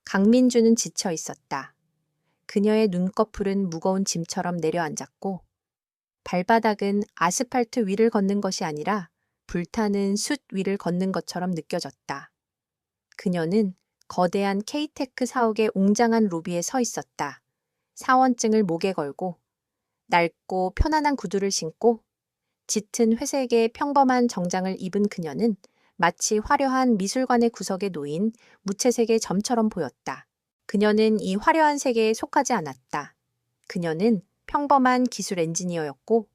강민주는 지쳐 있었다. 그녀의 눈꺼풀은 무거운 짐처럼 내려앉았고 발바닥은 아스팔트 위를 걷는 것이 아니라 불타는 숯 위를 걷는 것처럼 느껴졌다. 그녀는 거대한 K테크 사옥의 웅장한 로비에 서 있었다. 사원증을 목에 걸고 낡고 편안한 구두를 신고 짙은 회색의 평범한 정장을 입은 그녀는 마치 화려한 미술관의 구석에 놓인 무채색의 점처럼 보였다. 그녀는 이 화려한 세계에 속하지 않았다. 그녀는 평범한 기술 엔지니어였고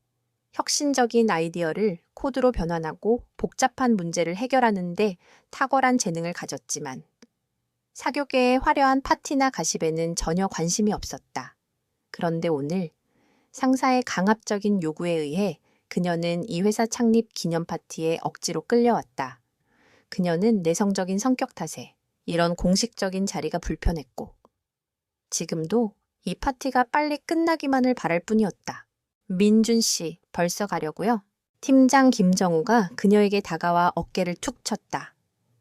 혁신적인 아이디어를 코드로 변환하고 복잡한 문제를 해결하는 데 탁월한 재능을 가졌지만 사교계의 화려한 파티나 가십에는 전혀 관심이 없었다. 그런데 오늘 상사의 강압적인 요구에 의해 그녀는 이 회사 창립 기념 파티에 억지로 끌려왔다. 그녀는 내성적인 성격 탓에 이런 공식적인 자리가 불편했고 지금도 이 파티가 빨리 끝나기만을 바랄 뿐이었다. 민준 씨, 벌써 가려고요? 팀장 김정우가 그녀에게 다가와 어깨를 툭 쳤다.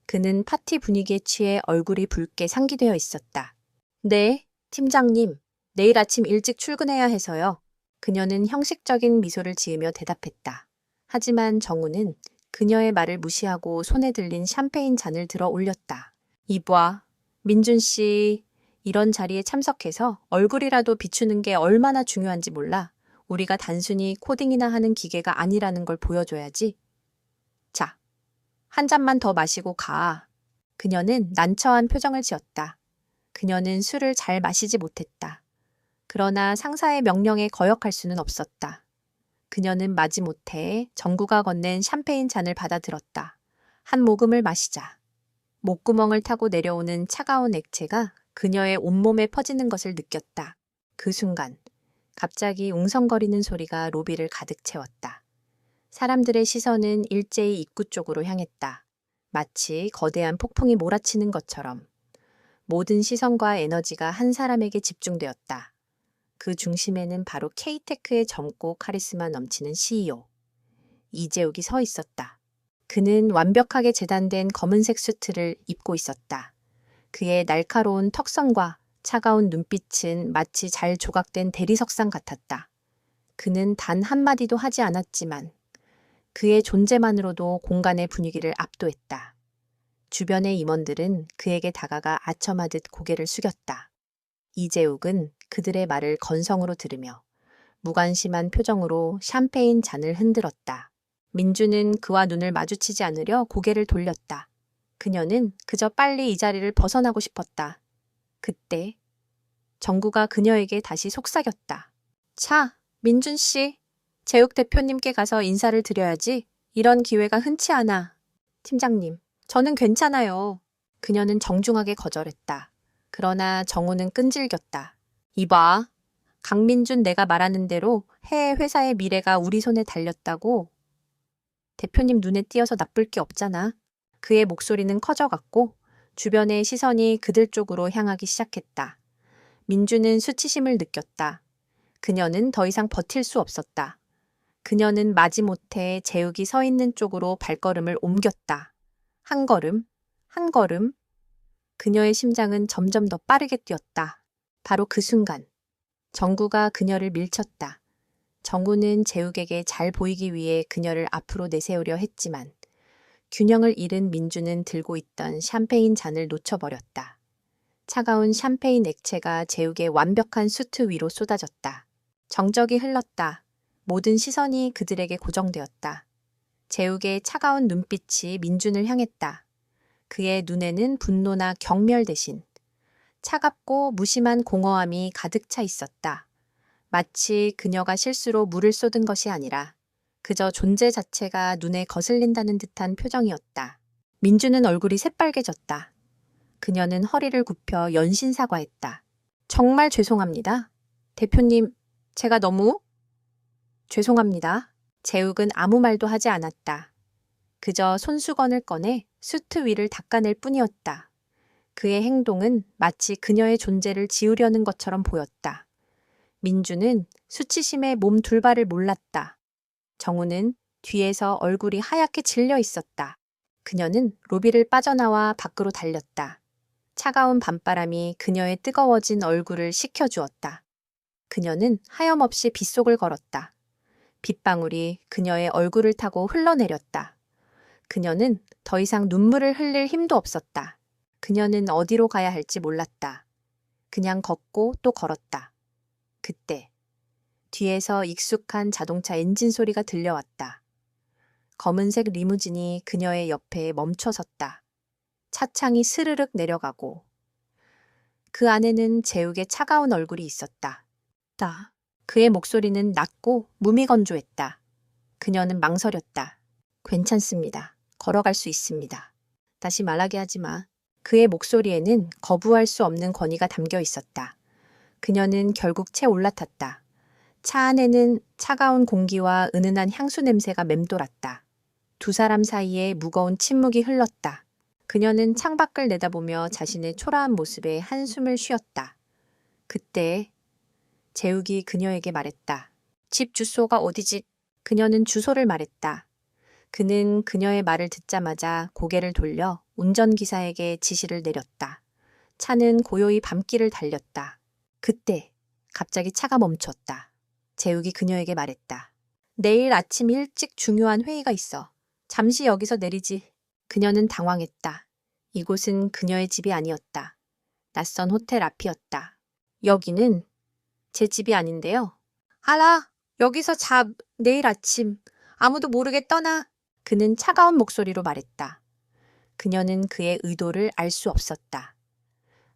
그는 파티 분위기에 취해 얼굴이 붉게 상기되어 있었다. 네, 팀장님. 내일 아침 일찍 출근해야 해서요. 그녀는 형식적인 미소를 지으며 대답했다. 하지만 정우는 그녀의 말을 무시하고 손에 들린 샴페인 잔을 들어 올렸다. 이봐, 민준 씨, 이런 자리에 참석해서 얼굴이라도 비추는 게 얼마나 중요한지 몰라. 우리가 단순히 코딩이나 하는 기계가 아니라는 걸 보여줘야지. 자, 한 잔만 더 마시고 가. 그녀는 난처한 표정을 지었다. 그녀는 술을 잘 마시지 못했다. 그러나 상사의 명령에 거역할 수는 없었다. 그녀는 마지못해 정구가 건넨 샴페인 잔을 받아들었다. 한 모금을 마시자. 목구멍을 타고 내려오는 차가운 액체가 그녀의 온몸에 퍼지는 것을 느꼈다. 그 순간 갑자기 웅성거리는 소리가 로비를 가득 채웠다. 사람들의 시선은 일제히 입구 쪽으로 향했다. 마치 거대한 폭풍이 몰아치는 것처럼 모든 시선과 에너지가 한 사람에게 집중되었다. 그 중심에는 바로 K테크의 젊고 카리스마 넘치는 CEO, 이재욱이 서 있었다. 그는 완벽하게 재단된 검은색 수트를 입고 있었다. 그의 날카로운 턱선과 차가운 눈빛은 마치 잘 조각된 대리석상 같았다. 그는 단 한마디도 하지 않았지만 그의 존재만으로도 공간의 분위기를 압도했다. 주변의 임원들은 그에게 다가가 아첨하듯 고개를 숙였다. 이재욱은 그들의 말을 건성으로 들으며 무관심한 표정으로 샴페인 잔을 흔들었다. 민주는 그와 눈을 마주치지 않으려 고개를 돌렸다. 그녀는 그저 빨리 이 자리를 벗어나고 싶었다. 그때 정구가 그녀에게 다시 속삭였다. 자, 민준 씨, 재욱 대표님께 가서 인사를 드려야지. 이런 기회가 흔치 않아. 팀장님, 저는 괜찮아요. 그녀는 정중하게 거절했다. 그러나 정우는 끈질겼다. 이봐, 강민준 내가 말하는 대로 해외 회사의 미래가 우리 손에 달렸다고. 대표님 눈에 띄어서 나쁠 게 없잖아. 그의 목소리는 커져갔고 주변의 시선이 그들 쪽으로 향하기 시작했다. 민주는 수치심을 느꼈다. 그녀는 더 이상 버틸 수 없었다. 그녀는 마지못해 재욱이 서 있는 쪽으로 발걸음을 옮겼다. 한 걸음, 한 걸음. 그녀의 심장은 점점 더 빠르게 뛰었다. 바로 그 순간 정구가 그녀를 밀쳤다. 정구는 재욱에게 잘 보이기 위해 그녀를 앞으로 내세우려 했지만 균형을 잃은 민주는 들고 있던 샴페인 잔을 놓쳐버렸다. 차가운 샴페인 액체가 재욱의 완벽한 수트 위로 쏟아졌다. 정적이 흘렀다. 모든 시선이 그들에게 고정되었다. 재욱의 차가운 눈빛이 민준을 향했다. 그의 눈에는 분노나 경멸 대신 차갑고 무심한 공허함이 가득 차 있었다. 마치 그녀가 실수로 물을 쏟은 것이 아니라 그저 존재 자체가 눈에 거슬린다는 듯한 표정이었다. 민주는 얼굴이 새빨개졌다. 그녀는 허리를 굽혀 연신 사과했다. 정말 죄송합니다. 대표님, 제가 너무 죄송합니다. 재욱은 아무 말도 하지 않았다. 그저 손수건을 꺼내 수트 위를 닦아낼 뿐이었다. 그의 행동은 마치 그녀의 존재를 지우려는 것처럼 보였다. 민주는 수치심에 몸 둘바를 몰랐다. 정우는 뒤에서 얼굴이 하얗게 질려 있었다. 그녀는 로비를 빠져나와 밖으로 달렸다. 차가운 밤바람이 그녀의 뜨거워진 얼굴을 식혀주었다. 그녀는 하염없이 빗속을 걸었다. 빗방울이 그녀의 얼굴을 타고 흘러내렸다. 그녀는 더 이상 눈물을 흘릴 힘도 없었다. 그녀는 어디로 가야 할지 몰랐다. 그냥 걷고 또 걸었다. 그때 뒤에서 익숙한 자동차 엔진 소리가 들려왔다. 검은색 리무진이 그녀의 옆에 멈춰섰다. 차창이 스르륵 내려가고 그 안에는 재욱의 차가운 얼굴이 있었다. 그의 목소리는 낮고 무미건조했다. 그녀는 망설였다. 괜찮습니다. 걸어갈 수 있습니다. 다시 말하게 하지 마. 그의 목소리에는 거부할 수 없는 권위가 담겨 있었다. 그녀는 결국 채 올라탔다. 차 안에는 차가운 공기와 은은한 향수 냄새가 맴돌았다. 두 사람 사이에 무거운 침묵이 흘렀다. 그녀는 창밖을 내다보며 자신의 초라한 모습에 한숨을 쉬었다. 그때 재욱이 그녀에게 말했다. 집 주소가 어디지? 그녀는 주소를 말했다. 그는 그녀의 말을 듣자마자 고개를 돌려 운전기사에게 지시를 내렸다. 차는 고요히 밤길을 달렸다. 그때 갑자기 차가 멈췄다. 재욱이 그녀에게 말했다. 내일 아침 일찍 중요한 회의가 있어. 잠시 여기서 내리지. 그녀는 당황했다. 이곳은 그녀의 집이 아니었다. 낯선 호텔 앞이었다. 여기는 제 집이 아닌데요. 알아. 여기서 내일 아침. 아무도 모르게 떠나. 그는 차가운 목소리로 말했다. 그녀는 그의 의도를 알 수 없었다.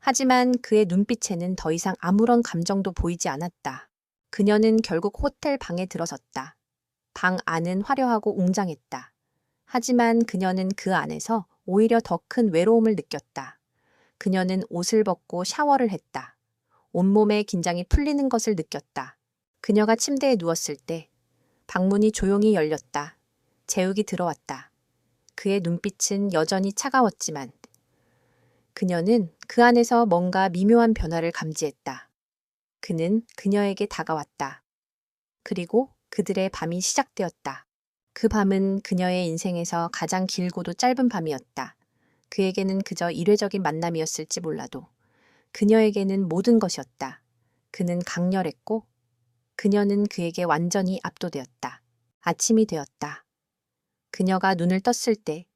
하지만 그의 눈빛에는 더 이상 아무런 감정도 보이지 않았다. 그녀는 결국 호텔 방에 들어섰다. 방 안은 화려하고 웅장했다. 하지만 그녀는 그 안에서 오히려 더 큰 외로움을 느꼈다. 그녀는 옷을 벗고 샤워를 했다. 온몸의 긴장이 풀리는 것을 느꼈다. 그녀가 침대에 누웠을 때 방문이 조용히 열렸다. 재욱이 들어왔다. 그의 눈빛은 여전히 차가웠지만 그녀는 그 안에서 뭔가 미묘한 변화를 감지했다. 그는 그녀에게 다가왔다. 그리고 그들의 밤이 시작되었다. 그 밤은 그녀의 인생에서 가장 길고도 짧은 밤이었다. 그에게는 그저 일회적인 만남이었을지 몰라도 그녀에게는 모든 것이었다. 그는 강렬했고 그녀는 그에게 완전히 압도되었다. 아침이 되었다. 그녀가 눈을 떴을 때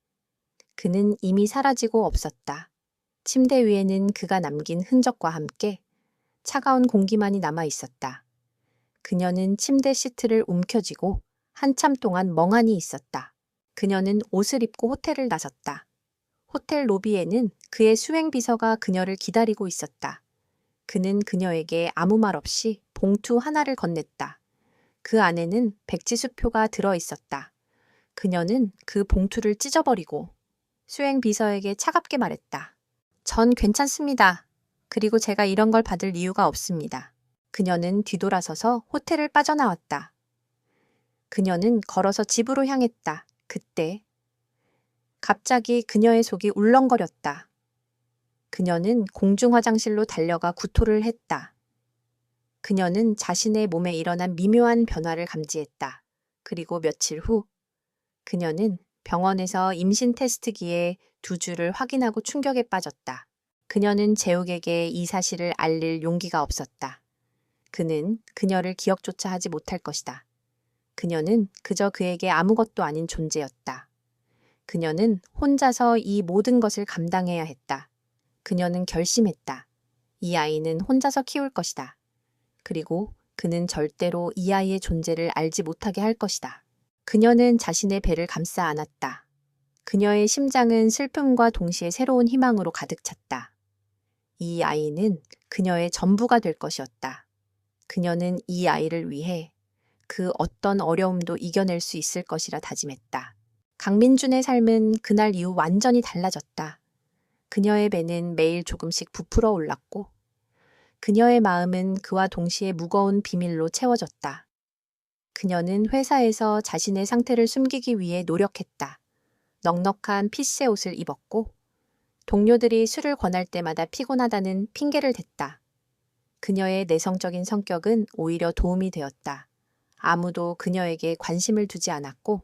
그는 이미 사라지고 없었다. 침대 위에는 그가 남긴 흔적과 함께 차가운 공기만이 남아 있었다. 그녀는 침대 시트를 움켜쥐고 한참 동안 멍하니 있었다. 그녀는 옷을 입고 호텔을 나섰다. 호텔 로비에는 그의 수행 비서가 그녀를 기다리고 있었다. 그는 그녀에게 아무 말 없이 봉투 하나를 건넸다. 그 안에는 백지수표가 들어 있었다. 그녀는 그 봉투를 찢어버리고 수행 비서에게 차갑게 말했다. 전 괜찮습니다. 그리고 제가 이런 걸 받을 이유가 없습니다. 그녀는 뒤돌아서서 호텔을 빠져나왔다. 그녀는 걸어서 집으로 향했다. 그때 갑자기 그녀의 속이 울렁거렸다. 그녀는 공중 화장실로 달려가 구토를 했다. 그녀는 자신의 몸에 일어난 미묘한 변화를 감지했다. 그리고 며칠 후 그녀는 병원에서 임신 테스트기에 두 줄을 확인하고 충격에 빠졌다. 그녀는 재욱에게 이 사실을 알릴 용기가 없었다. 그는 그녀를 기억조차 하지 못할 것이다. 그녀는 그저 그에게 아무것도 아닌 존재였다. 그녀는 혼자서 이 모든 것을 감당해야 했다. 그녀는 결심했다. 이 아이는 혼자서 키울 것이다. 그리고 그는 절대로 이 아이의 존재를 알지 못하게 할 것이다. 그녀는 자신의 배를 감싸 안았다. 그녀의 심장은 슬픔과 동시에 새로운 희망으로 가득 찼다. 이 아이는 그녀의 전부가 될 것이었다. 그녀는 이 아이를 위해 그 어떤 어려움도 이겨낼 수 있을 것이라 다짐했다. 강민준의 삶은 그날 이후 완전히 달라졌다. 그녀의 배는 매일 조금씩 부풀어 올랐고 그녀의 마음은 그와 동시에 무거운 비밀로 채워졌다. 그녀는 회사에서 자신의 상태를 숨기기 위해 노력했다. 넉넉한 피세 옷을 입었고 동료들이 술을 권할 때마다 피곤하다는 핑계를 댔다. 그녀의 내성적인 성격은 오히려 도움이 되었다. 아무도 그녀에게 관심을 두지 않았고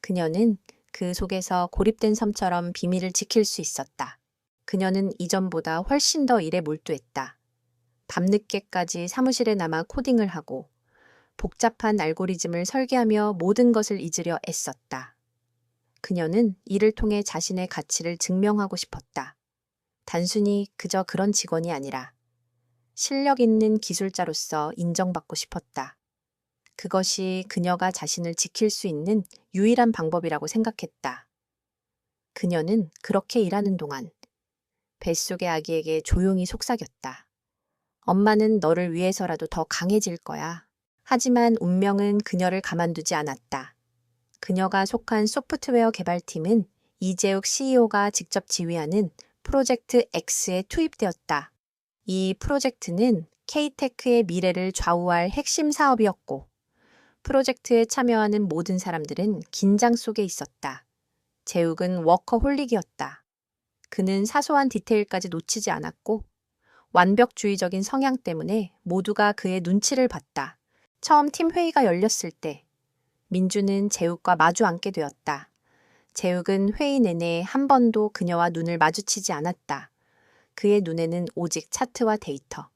그녀는 그 속에서 고립된 섬처럼 비밀을 지킬 수 있었다. 그녀는 이전보다 훨씬 더 일에 몰두했다. 밤늦게까지 사무실에 남아 코딩을 하고 복잡한 알고리즘을 설계하며 모든 것을 잊으려 애썼다. 그녀는 이를 통해 자신의 가치를 증명하고 싶었다. 단순히 그저 그런 직원이 아니라 실력 있는 기술자로서 인정받고 싶었다. 그것이 그녀가 자신을 지킬 수 있는 유일한 방법이라고 생각했다. 그녀는 그렇게 일하는 동안 뱃속의 아기에게 조용히 속삭였다. 엄마는 너를 위해서라도 더 강해질 거야. 하지만 운명은 그녀를 가만두지 않았다. 그녀가 속한 소프트웨어 개발팀은 이재욱 CEO가 직접 지휘하는 프로젝트 X에 투입되었다. 이 프로젝트는 K-테크의 미래를 좌우할 핵심 사업이었고, 프로젝트에 참여하는 모든 사람들은 긴장 속에 있었다. 재욱은 워커홀릭이었다. 그는 사소한 디테일까지 놓치지 않았고, 완벽주의적인 성향 때문에 모두가 그의 눈치를 봤다. 처음 팀 회의가 열렸을 때 민주는 재욱과 마주 앉게 되었다. 재욱은 회의 내내 한 번도 그녀와 눈을 마주치지 않았다. 그의 눈에는 오직 차트와 데이터,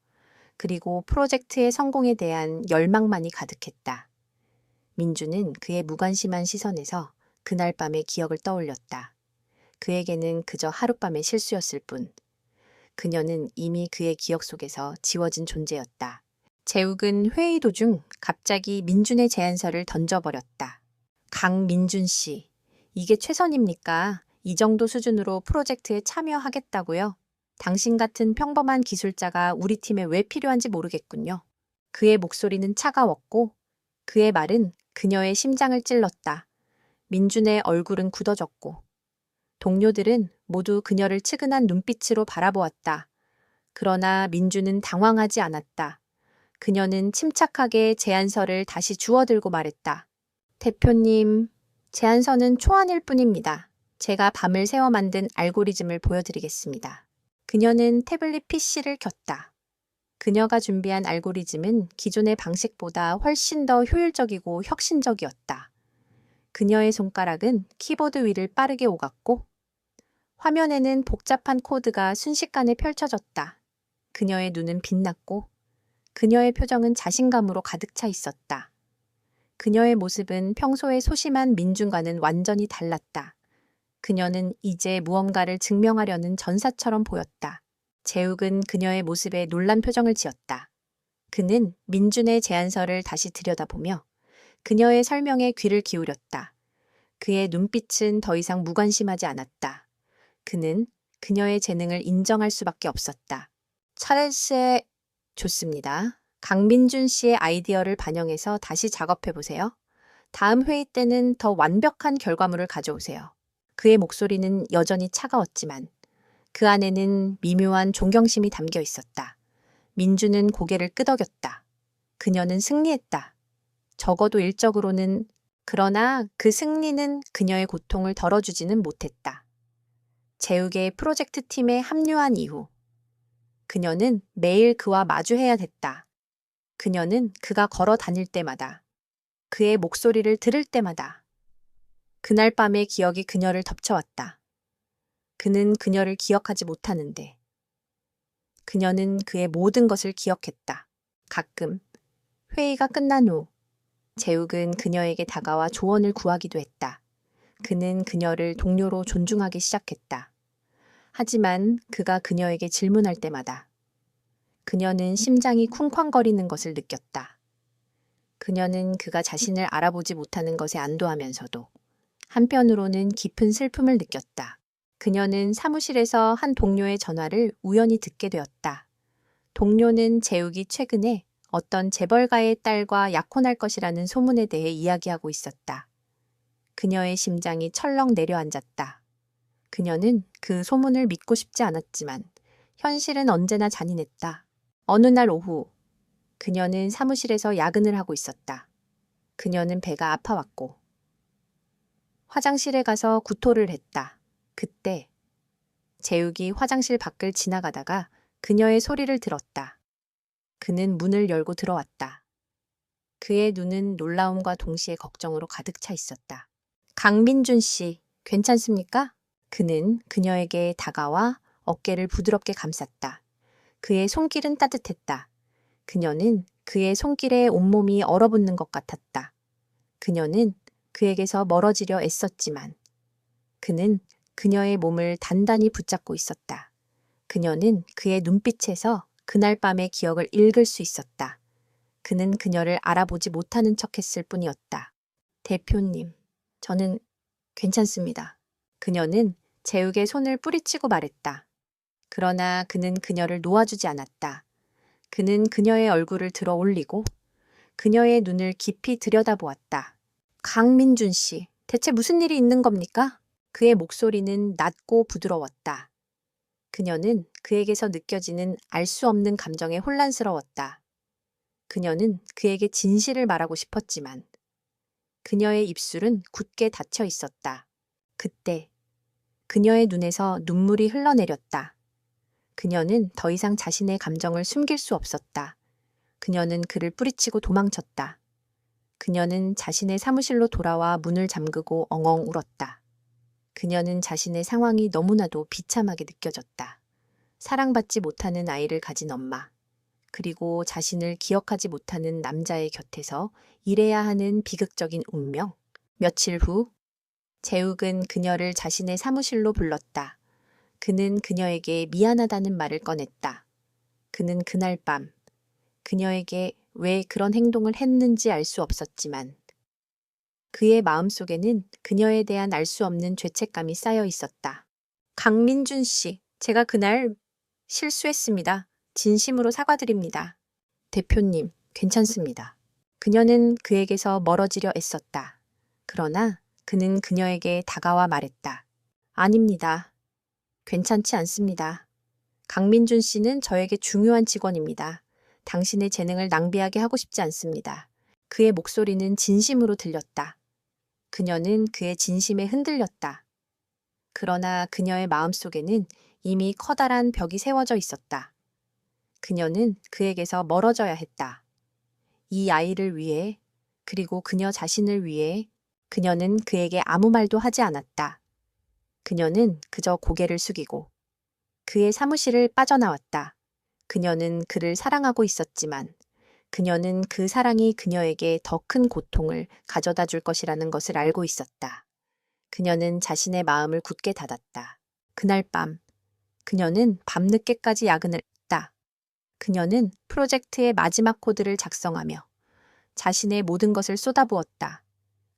그리고 프로젝트의 성공에 대한 열망만이 가득했다. 민주는 그의 무관심한 시선에서 그날 밤의 기억을 떠올렸다. 그에게는 그저 하룻밤의 실수였을 뿐. 그녀는 이미 그의 기억 속에서 지워진 존재였다. 재욱은 회의 도중 갑자기 민준의 제안서를 던져버렸다. 강민준 씨, 이게 최선입니까? 이 정도 수준으로 프로젝트에 참여하겠다고요? 당신 같은 평범한 기술자가 우리 팀에 왜 필요한지 모르겠군요. 그의 목소리는 차가웠고 그의 말은 그녀의 심장을 찔렀다. 민준의 얼굴은 굳어졌고 동료들은 모두 그녀를 측은한 눈빛으로 바라보았다. 그러나 민주는 당황하지 않았다. 그녀는 침착하게 제안서를 다시 주워들고 말했다. 대표님, 제안서는 초안일 뿐입니다. 제가 밤을 새워 만든 알고리즘을 보여드리겠습니다. 그녀는 태블릿 PC를 켰다. 그녀가 준비한 알고리즘은 기존의 방식보다 훨씬 더 효율적이고 혁신적이었다. 그녀의 손가락은 키보드 위를 빠르게 오갔고 화면에는 복잡한 코드가 순식간에 펼쳐졌다. 그녀의 눈은 빛났고 그녀의 표정은 자신감으로 가득 차 있었다. 그녀의 모습은 평소의 소심한 민준과는 완전히 달랐다. 그녀는 이제 무언가를 증명하려는 전사처럼 보였다. 재욱은 그녀의 모습에 놀란 표정을 지었다. 그는 민준의 제안서를 다시 들여다보며 그녀의 설명에 귀를 기울였다. 그의 눈빛은 더 이상 무관심하지 않았다. 그는 그녀의 재능을 인정할 수밖에 없었다. 차례스의 좋습니다. 강민준 씨의 아이디어를 반영해서 다시 작업해보세요. 다음 회의 때는 더 완벽한 결과물을 가져오세요. 그의 목소리는 여전히 차가웠지만 그 안에는 미묘한 존경심이 담겨 있었다. 민주는 고개를 끄덕였다. 그녀는 승리했다. 적어도 일적으로는. 그러나 그 승리는 그녀의 고통을 덜어주지는 못했다. 재욱의 프로젝트 팀에 합류한 이후 그녀는 매일 그와 마주해야 됐다. 그녀는 그가 걸어 다닐 때마다, 그의 목소리를 들을 때마다 그날 밤의 기억이 그녀를 덮쳐왔다. 그는 그녀를 기억하지 못하는데 그녀는 그의 모든 것을 기억했다. 가끔 회의가 끝난 후 재욱은 그녀에게 다가와 조언을 구하기도 했다. 그는 그녀를 동료로 존중하기 시작했다. 하지만 그가 그녀에게 질문할 때마다 그녀는 심장이 쿵쾅거리는 것을 느꼈다. 그녀는 그가 자신을 알아보지 못하는 것에 안도하면서도 한편으로는 깊은 슬픔을 느꼈다. 그녀는 사무실에서 한 동료의 전화를 우연히 듣게 되었다. 동료는 재욱이 최근에 어떤 재벌가의 딸과 약혼할 것이라는 소문에 대해 이야기하고 있었다. 그녀의 심장이 철렁 내려앉았다. 그녀는 그 소문을 믿고 싶지 않았지만 현실은 언제나 잔인했다. 어느 날 오후 그녀는 사무실에서 야근을 하고 있었다. 그녀는 배가 아파왔고 화장실에 가서 구토를 했다. 그때 재욱이 화장실 밖을 지나가다가 그녀의 소리를 들었다. 그는 문을 열고 들어왔다. 그의 눈은 놀라움과 동시에 걱정으로 가득 차 있었다. 강민준 씨, 괜찮습니까? 그는 그녀에게 다가와 어깨를 부드럽게 감쌌다. 그의 손길은 따뜻했다. 그녀는 그의 손길에 온몸이 얼어붙는 것 같았다. 그녀는 그에게서 멀어지려 애썼지만 그는 그녀의 몸을 단단히 붙잡고 있었다. 그녀는 그의 눈빛에서 그날 밤의 기억을 읽을 수 있었다. 그는 그녀를 알아보지 못하는 척했을 뿐이었다. 대표님, 저는 괜찮습니다. 그녀는 재욱의 손을 뿌리치고 말했다. 그러나 그는 그녀를 놓아주지 않았다. 그는 그녀의 얼굴을 들어 올리고 그녀의 눈을 깊이 들여다보았다. 강민준 씨, 대체 무슨 일이 있는 겁니까? 그의 목소리는 낮고 부드러웠다. 그녀는 그에게서 느껴지는 알 수 없는 감정에 혼란스러웠다. 그녀는 그에게 진실을 말하고 싶었지만 그녀의 입술은 굳게 닫혀 있었다. 그때 그녀의 눈에서 눈물이 흘러내렸다. 그녀는 더 이상 자신의 감정을 숨길 수 없었다. 그녀는 그를 뿌리치고 도망쳤다. 그녀는 자신의 사무실로 돌아와 문을 잠그고 엉엉 울었다. 그녀는 자신의 상황이 너무나도 비참하게 느껴졌다. 사랑받지 못하는 아이를 가진 엄마, 그리고 자신을 기억하지 못하는 남자의 곁에서 일해야 하는 비극적인 운명. 며칠 후, 재욱은 그녀를 자신의 사무실로 불렀다. 그는 그녀에게 미안하다는 말을 꺼냈다. 그는 그날 밤, 그녀에게 왜 그런 행동을 했는지 알 수 없었지만 그의 마음속에는 그녀에 대한 알 수 없는 죄책감이 쌓여 있었다. 강민준 씨, 제가 그날 실수했습니다. 진심으로 사과드립니다. 대표님, 괜찮습니다. 그녀는 그에게서 멀어지려 애썼다. 그러나 그는 그녀에게 다가와 말했다. 아닙니다. 괜찮지 않습니다. 강민준 씨는 저에게 중요한 직원입니다. 당신의 재능을 낭비하게 하고 싶지 않습니다. 그의 목소리는 진심으로 들렸다. 그녀는 그의 진심에 흔들렸다. 그러나 그녀의 마음속에는 이미 커다란 벽이 세워져 있었다. 그녀는 그에게서 멀어져야 했다. 이 아이를 위해, 그리고 그녀 자신을 위해 그녀는 그에게 아무 말도 하지 않았다. 그녀는 그저 고개를 숙이고 그의 사무실을 빠져나왔다. 그녀는 그를 사랑하고 있었지만 그녀는 그 사랑이 그녀에게 더 큰 고통을 가져다 줄 것이라는 것을 알고 있었다. 그녀는 자신의 마음을 굳게 닫았다. 그날 밤, 그녀는 밤늦게까지 야근을 했다. 그녀는 프로젝트의 마지막 코드를 작성하며 자신의 모든 것을 쏟아부었다.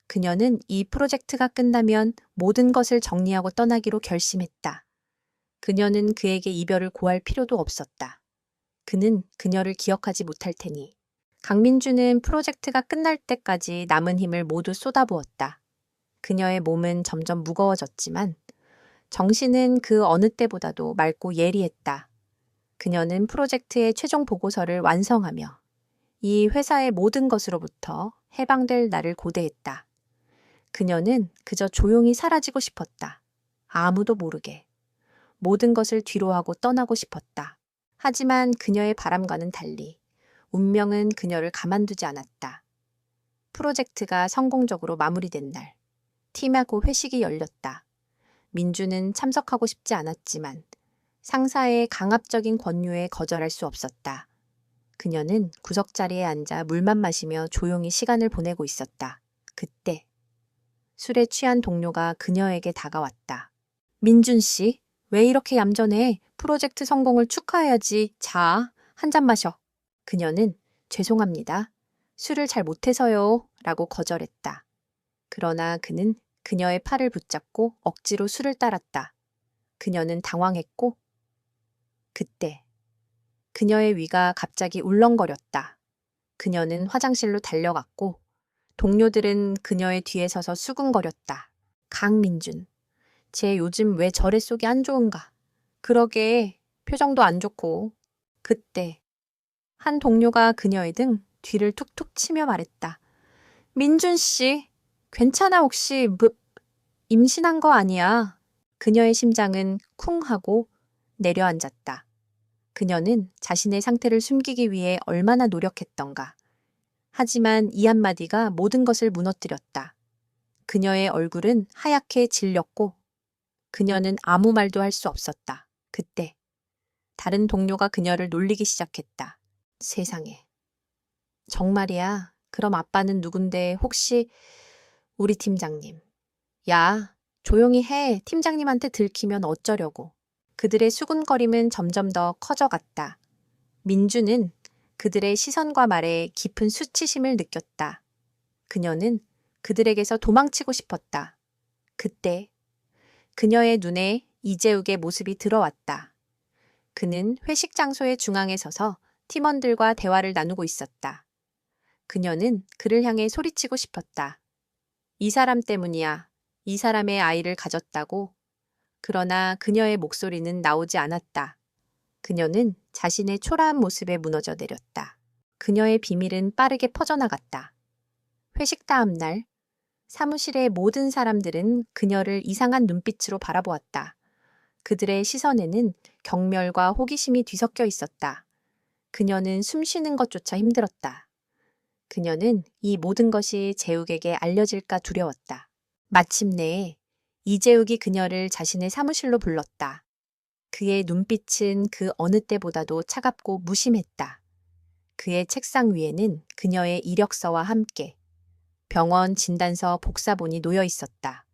그녀는 이 프로젝트가 끝나면 모든 것을 정리하고 떠나기로 결심했다. 그녀는 그에게 이별을 고할 필요도 없었다. 그는 그녀를 기억하지 못할 테니. 강민주는 프로젝트가 끝날 때까지 남은 힘을 모두 쏟아부었다. 그녀의 몸은 점점 무거워졌지만 정신은 그 어느 때보다도 맑고 예리했다. 그녀는 프로젝트의 최종 보고서를 완성하며 이 회사의 모든 것으로부터 해방될 날을 고대했다. 그녀는 그저 조용히 사라지고 싶었다. 아무도 모르게. 모든 것을 뒤로하고 떠나고 싶었다. 하지만 그녀의 바람과는 달리 운명은 그녀를 가만두지 않았다. 프로젝트가 성공적으로 마무리된 날, 팀하고 회식이 열렸다. 민주는 참석하고 싶지 않았지만 상사의 강압적인 권유에 거절할 수 없었다. 그녀는 구석자리에 앉아 물만 마시며 조용히 시간을 보내고 있었다. 그때 술에 취한 동료가 그녀에게 다가왔다. 민준 씨, 왜 이렇게 얌전해? 프로젝트 성공을 축하해야지. 자, 한 잔 마셔. 그녀는 죄송합니다. 술을 잘 못해서요. 라고 거절했다. 그러나 그는 그녀의 팔을 붙잡고 억지로 술을 따랐다. 그녀는 당황했고 그때 그녀의 위가 갑자기 울렁거렸다. 그녀는 화장실로 달려갔고 동료들은 그녀의 뒤에 서서 수군거렸다. 강민준, 쟤 요즘 왜 저래 속이 안 좋은가? 그러게, 표정도 안 좋고. 그때 한 동료가 그녀의 등 뒤를 툭툭 치며 말했다. 민준 씨, 괜찮아 혹시 임신한 거 아니야? 그녀의 심장은 쿵 하고 내려앉았다. 그녀는 자신의 상태를 숨기기 위해 얼마나 노력했던가. 하지만 이 한마디가 모든 것을 무너뜨렸다. 그녀의 얼굴은 하얗게 질렸고 그녀는 아무 말도 할 수 없었다. 그때 다른 동료가 그녀를 놀리기 시작했다. 세상에. 정말이야. 그럼 아빠는 누군데 혹시 우리 팀장님. 야, 조용히 해. 팀장님한테 들키면 어쩌려고. 그들의 수군거림은 점점 더 커져갔다. 민주는 그들의 시선과 말에 깊은 수치심을 느꼈다. 그녀는 그들에게서 도망치고 싶었다. 그때 그녀의 눈에 이재욱의 모습이 들어왔다. 그는 회식 장소의 중앙에 서서 팀원들과 대화를 나누고 있었다. 그녀는 그를 향해 소리치고 싶었다. 이 사람 때문이야. 이 사람의 아이를 가졌다고. 그러나 그녀의 목소리는 나오지 않았다. 그녀는 자신의 초라한 모습에 무너져 내렸다. 그녀의 비밀은 빠르게 퍼져나갔다. 회식 다음 날, 사무실의 모든 사람들은 그녀를 이상한 눈빛으로 바라보았다. 그들의 시선에는 경멸과 호기심이 뒤섞여 있었다. 그녀는 숨 쉬는 것조차 힘들었다. 그녀는 이 모든 것이 재욱에게 알려질까 두려웠다. 마침내 이재욱이 그녀를 자신의 사무실로 불렀다. 그의 눈빛은 그 어느 때보다도 차갑고 무심했다. 그의 책상 위에는 그녀의 이력서와 함께 병원 진단서 복사본이 놓여 있었다.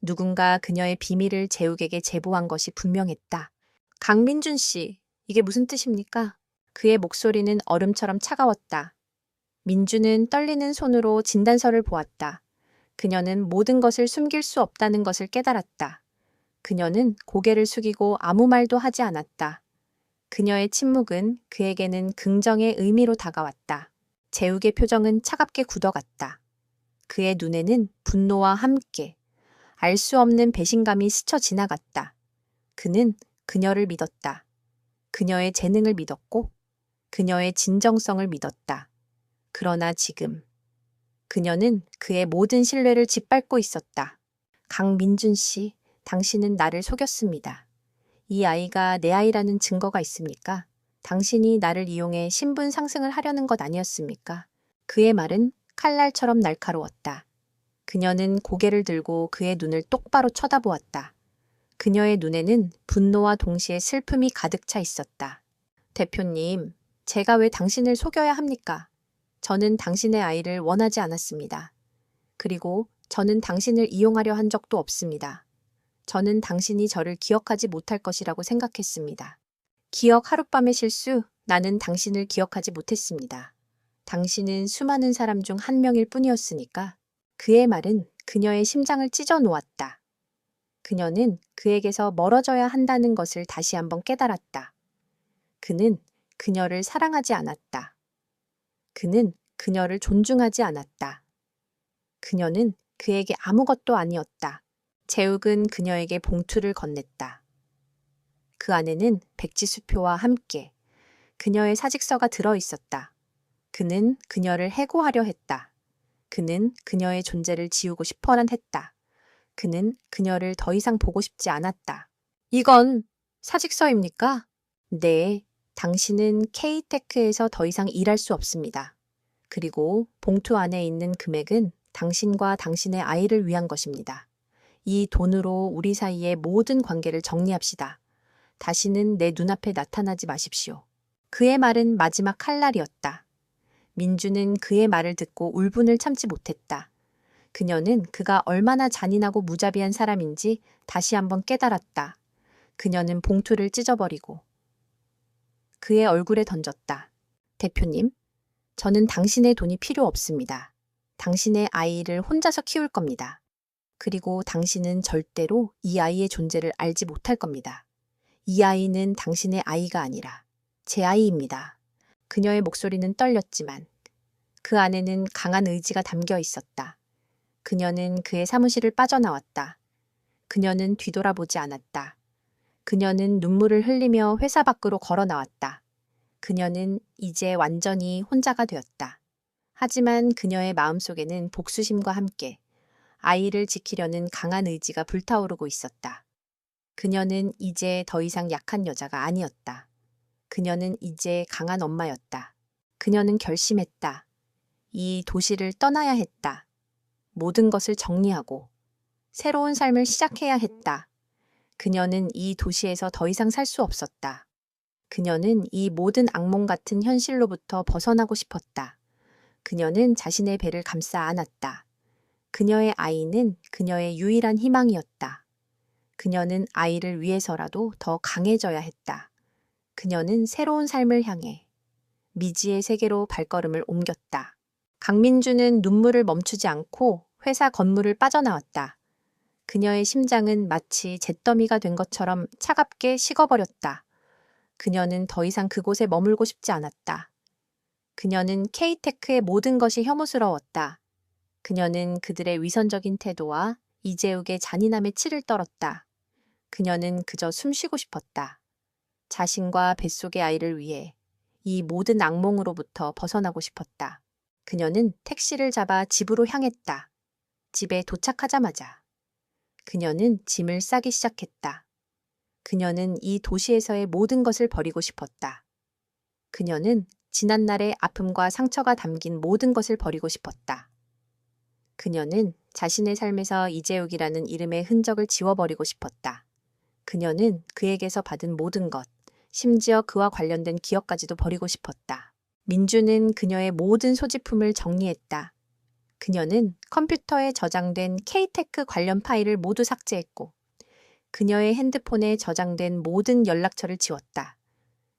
누군가 그녀의 비밀을 재욱에게 제보한 것이 분명했다. 강민준 씨, 이게 무슨 뜻입니까? 그의 목소리는 얼음처럼 차가웠다. 민주는 떨리는 손으로 진단서를 보았다. 그녀는 모든 것을 숨길 수 없다는 것을 깨달았다. 그녀는 고개를 숙이고 아무 말도 하지 않았다. 그녀의 침묵은 그에게는 긍정의 의미로 다가왔다. 재욱의 표정은 차갑게 굳어갔다. 그의 눈에는 분노와 함께 알 수 없는 배신감이 스쳐 지나갔다. 그는 그녀를 믿었다. 그녀의 재능을 믿었고 그녀의 진정성을 믿었다. 그러나 지금 그녀는 그의 모든 신뢰를 짓밟고 있었다. 강민준 씨, 당신은 나를 속였습니다. 이 아이가 내 아이라는 증거가 있습니까? 당신이 나를 이용해 신분 상승을 하려는 것 아니었습니까? 그의 말은 칼날처럼 날카로웠다. 그녀는 고개를 들고 그의 눈을 똑바로 쳐다보았다. 그녀의 눈에는 분노와 동시에 슬픔이 가득 차 있었다. 대표님, 제가 왜 당신을 속여야 합니까? 저는 당신의 아이를 원하지 않았습니다. 그리고 저는 당신을 이용하려 한 적도 없습니다. 저는 당신이 저를 기억하지 못할 것이라고 생각했습니다. 기억 하룻밤의 실수, 나는 당신을 기억하지 못했습니다. 당신은 수많은 사람 중 한 명일 뿐이었으니까. 그의 말은 그녀의 심장을 찢어 놓았다. 그녀는 그에게서 멀어져야 한다는 것을 다시 한번 깨달았다. 그는 그녀를 사랑하지 않았다. 그는 그녀를 존중하지 않았다. 그녀는 그에게 아무것도 아니었다. 재욱은 그녀에게 봉투를 건넸다. 그 안에는 백지수표와 함께 그녀의 사직서가 들어 있었다. 그는 그녀를 해고하려 했다. 그는 그녀의 존재를 지우고 싶어만 했다. 그는 그녀를 더 이상 보고 싶지 않았다. 이건 사직서입니까? 네, 당신은 K테크에서 더 이상 일할 수 없습니다. 그리고 봉투 안에 있는 금액은 당신과 당신의 아이를 위한 것입니다. 이 돈으로 우리 사이의 모든 관계를 정리합시다. 다시는 내 눈앞에 나타나지 마십시오. 그의 말은 마지막 칼날이었다. 민주는 그의 말을 듣고 울분을 참지 못했다. 그녀는 그가 얼마나 잔인하고 무자비한 사람인지 다시 한번 깨달았다. 그녀는 봉투를 찢어버리고 그의 얼굴에 던졌다. 대표님, 저는 당신의 돈이 필요 없습니다. 당신의 아이를 혼자서 키울 겁니다. 그리고 당신은 절대로 이 아이의 존재를 알지 못할 겁니다. 이 아이는 당신의 아이가 아니라 제 아이입니다. 그녀의 목소리는 떨렸지만 그 안에는 강한 의지가 담겨 있었다. 그녀는 그의 사무실을 빠져나왔다. 그녀는 뒤돌아보지 않았다. 그녀는 눈물을 흘리며 회사 밖으로 걸어 나왔다. 그녀는 이제 완전히 혼자가 되었다. 하지만 그녀의 마음속에는 복수심과 함께 아이를 지키려는 강한 의지가 불타오르고 있었다. 그녀는 이제 더 이상 약한 여자가 아니었다. 그녀는 이제 강한 엄마였다. 그녀는 결심했다. 이 도시를 떠나야 했다. 모든 것을 정리하고 새로운 삶을 시작해야 했다. 그녀는 이 도시에서 더 이상 살 수 없었다. 그녀는 이 모든 악몽 같은 현실로부터 벗어나고 싶었다. 그녀는 자신의 배를 감싸 안았다. 그녀의 아이는 그녀의 유일한 희망이었다. 그녀는 아이를 위해서라도 더 강해져야 했다. 그녀는 새로운 삶을 향해 미지의 세계로 발걸음을 옮겼다. 강민주는 눈물을 멈추지 않고 회사 건물을 빠져나왔다. 그녀의 심장은 마치 잿더미가 된 것처럼 차갑게 식어버렸다. 그녀는 더 이상 그곳에 머물고 싶지 않았다. 그녀는 K테크의 모든 것이 혐오스러웠다. 그녀는 그들의 위선적인 태도와 이재욱의 잔인함에 치를 떨었다. 그녀는 그저 숨쉬고 싶었다. 자신과 뱃속의 아이를 위해 이 모든 악몽으로부터 벗어나고 싶었다. 그녀는 택시를 잡아 집으로 향했다. 집에 도착하자마자 그녀는 짐을 싸기 시작했다. 그녀는 이 도시에서의 모든 것을 버리고 싶었다. 그녀는 지난날의 아픔과 상처가 담긴 모든 것을 버리고 싶었다. 그녀는 자신의 삶에서 이재욱이라는 이름의 흔적을 지워버리고 싶었다. 그녀는 그에게서 받은 모든 것, 심지어 그와 관련된 기억까지도 버리고 싶었다. 민주는 그녀의 모든 소지품을 정리했다. 그녀는 컴퓨터에 저장된 K테크 관련 파일을 모두 삭제했고, 그녀의 핸드폰에 저장된 모든 연락처를 지웠다.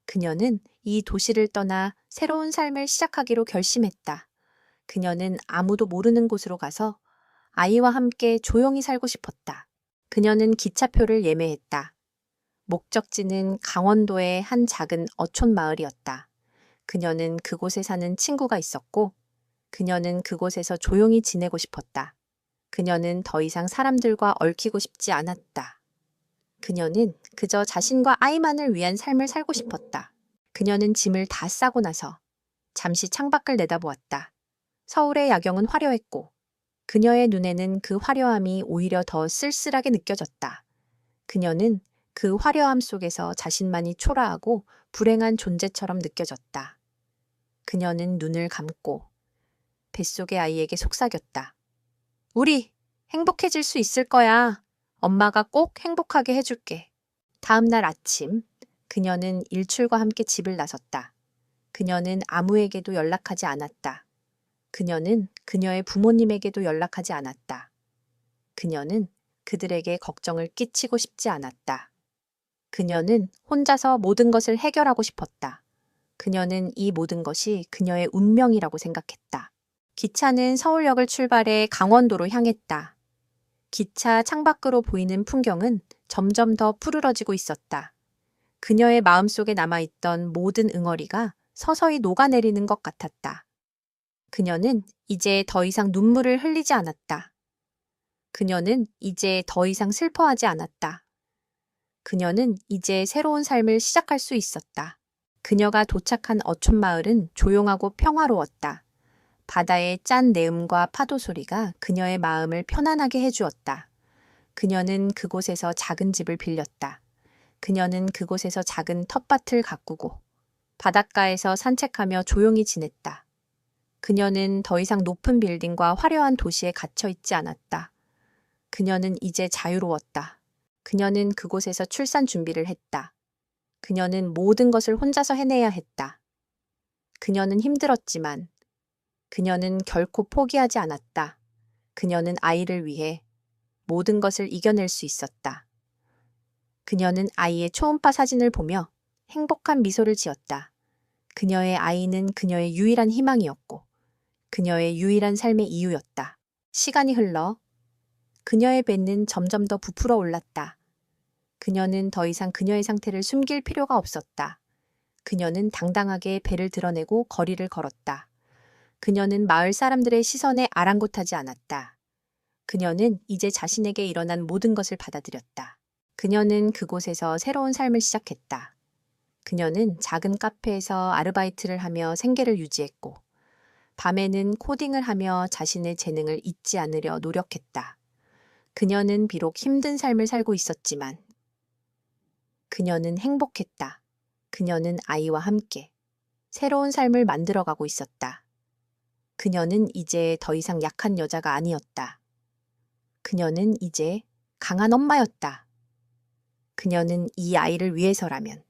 그녀는 이 도시를 떠나 새로운 삶을 시작하기로 결심했다. 그녀는 아무도 모르는 곳으로 가서 아이와 함께 조용히 살고 싶었다. 그녀는 기차표를 예매했다. 목적지는 강원도의 한 작은 어촌 마을이었다. 그녀는 그곳에 사는 친구가 있었고, 그녀는 그곳에서 조용히 지내고 싶었다. 그녀는 더 이상 사람들과 얽히고 싶지 않았다. 그녀는 그저 자신과 아이만을 위한 삶을 살고 싶었다. 그녀는 짐을 다 싸고 나서 잠시 창밖을 내다보았다. 서울의 야경은 화려했고 그녀의 눈에는 그 화려함이 오히려 더 쓸쓸하게 느껴졌다. 그녀는 그 화려함 속에서 자신만이 초라하고 불행한 존재처럼 느껴졌다. 그녀는 눈을 감고 뱃속의 아이에게 속삭였다. 우리 행복해질 수 있을 거야. 엄마가 꼭 행복하게 해줄게. 다음 날 아침, 그녀는 일출과 함께 집을 나섰다. 그녀는 아무에게도 연락하지 않았다. 그녀는 그녀의 부모님에게도 연락하지 않았다. 그녀는 그들에게 걱정을 끼치고 싶지 않았다. 그녀는 혼자서 모든 것을 해결하고 싶었다. 그녀는 이 모든 것이 그녀의 운명이라고 생각했다. 기차는 서울역을 출발해 강원도로 향했다. 기차 창밖으로 보이는 풍경은 점점 더 푸르러지고 있었다. 그녀의 마음속에 남아있던 모든 응어리가 서서히 녹아내리는 것 같았다. 그녀는 이제 더 이상 눈물을 흘리지 않았다. 그녀는 이제 더 이상 슬퍼하지 않았다. 그녀는 이제 새로운 삶을 시작할 수 있었다. 그녀가 도착한 어촌 마을은 조용하고 평화로웠다. 바다의 짠 내음과 파도 소리가 그녀의 마음을 편안하게 해주었다. 그녀는 그곳에서 작은 집을 빌렸다. 그녀는 그곳에서 작은 텃밭을 가꾸고 바닷가에서 산책하며 조용히 지냈다. 그녀는 더 이상 높은 빌딩과 화려한 도시에 갇혀 있지 않았다. 그녀는 이제 자유로웠다. 그녀는 그곳에서 출산 준비를 했다. 그녀는 모든 것을 혼자서 해내야 했다. 그녀는 힘들었지만 그녀는 결코 포기하지 않았다. 그녀는 아이를 위해 모든 것을 이겨낼 수 있었다. 그녀는 아이의 초음파 사진을 보며 행복한 미소를 지었다. 그녀의 아이는 그녀의 유일한 희망이었고 그녀의 유일한 삶의 이유였다. 시간이 흘러 그녀의 배는 점점 더 부풀어 올랐다. 그녀는 더 이상 그녀의 상태를 숨길 필요가 없었다. 그녀는 당당하게 배를 드러내고 거리를 걸었다. 그녀는 마을 사람들의 시선에 아랑곳하지 않았다. 그녀는 이제 자신에게 일어난 모든 것을 받아들였다. 그녀는 그곳에서 새로운 삶을 시작했다. 그녀는 작은 카페에서 아르바이트를 하며 생계를 유지했고, 밤에는 코딩을 하며 자신의 재능을 잊지 않으려 노력했다. 그녀는 비록 힘든 삶을 살고 있었지만, 그녀는 행복했다. 그녀는 아이와 함께 새로운 삶을 만들어가고 있었다. 그녀는 이제 더 이상 약한 여자가 아니었다. 그녀는 이제 강한 엄마였다. 그녀는 이 아이를 위해서라면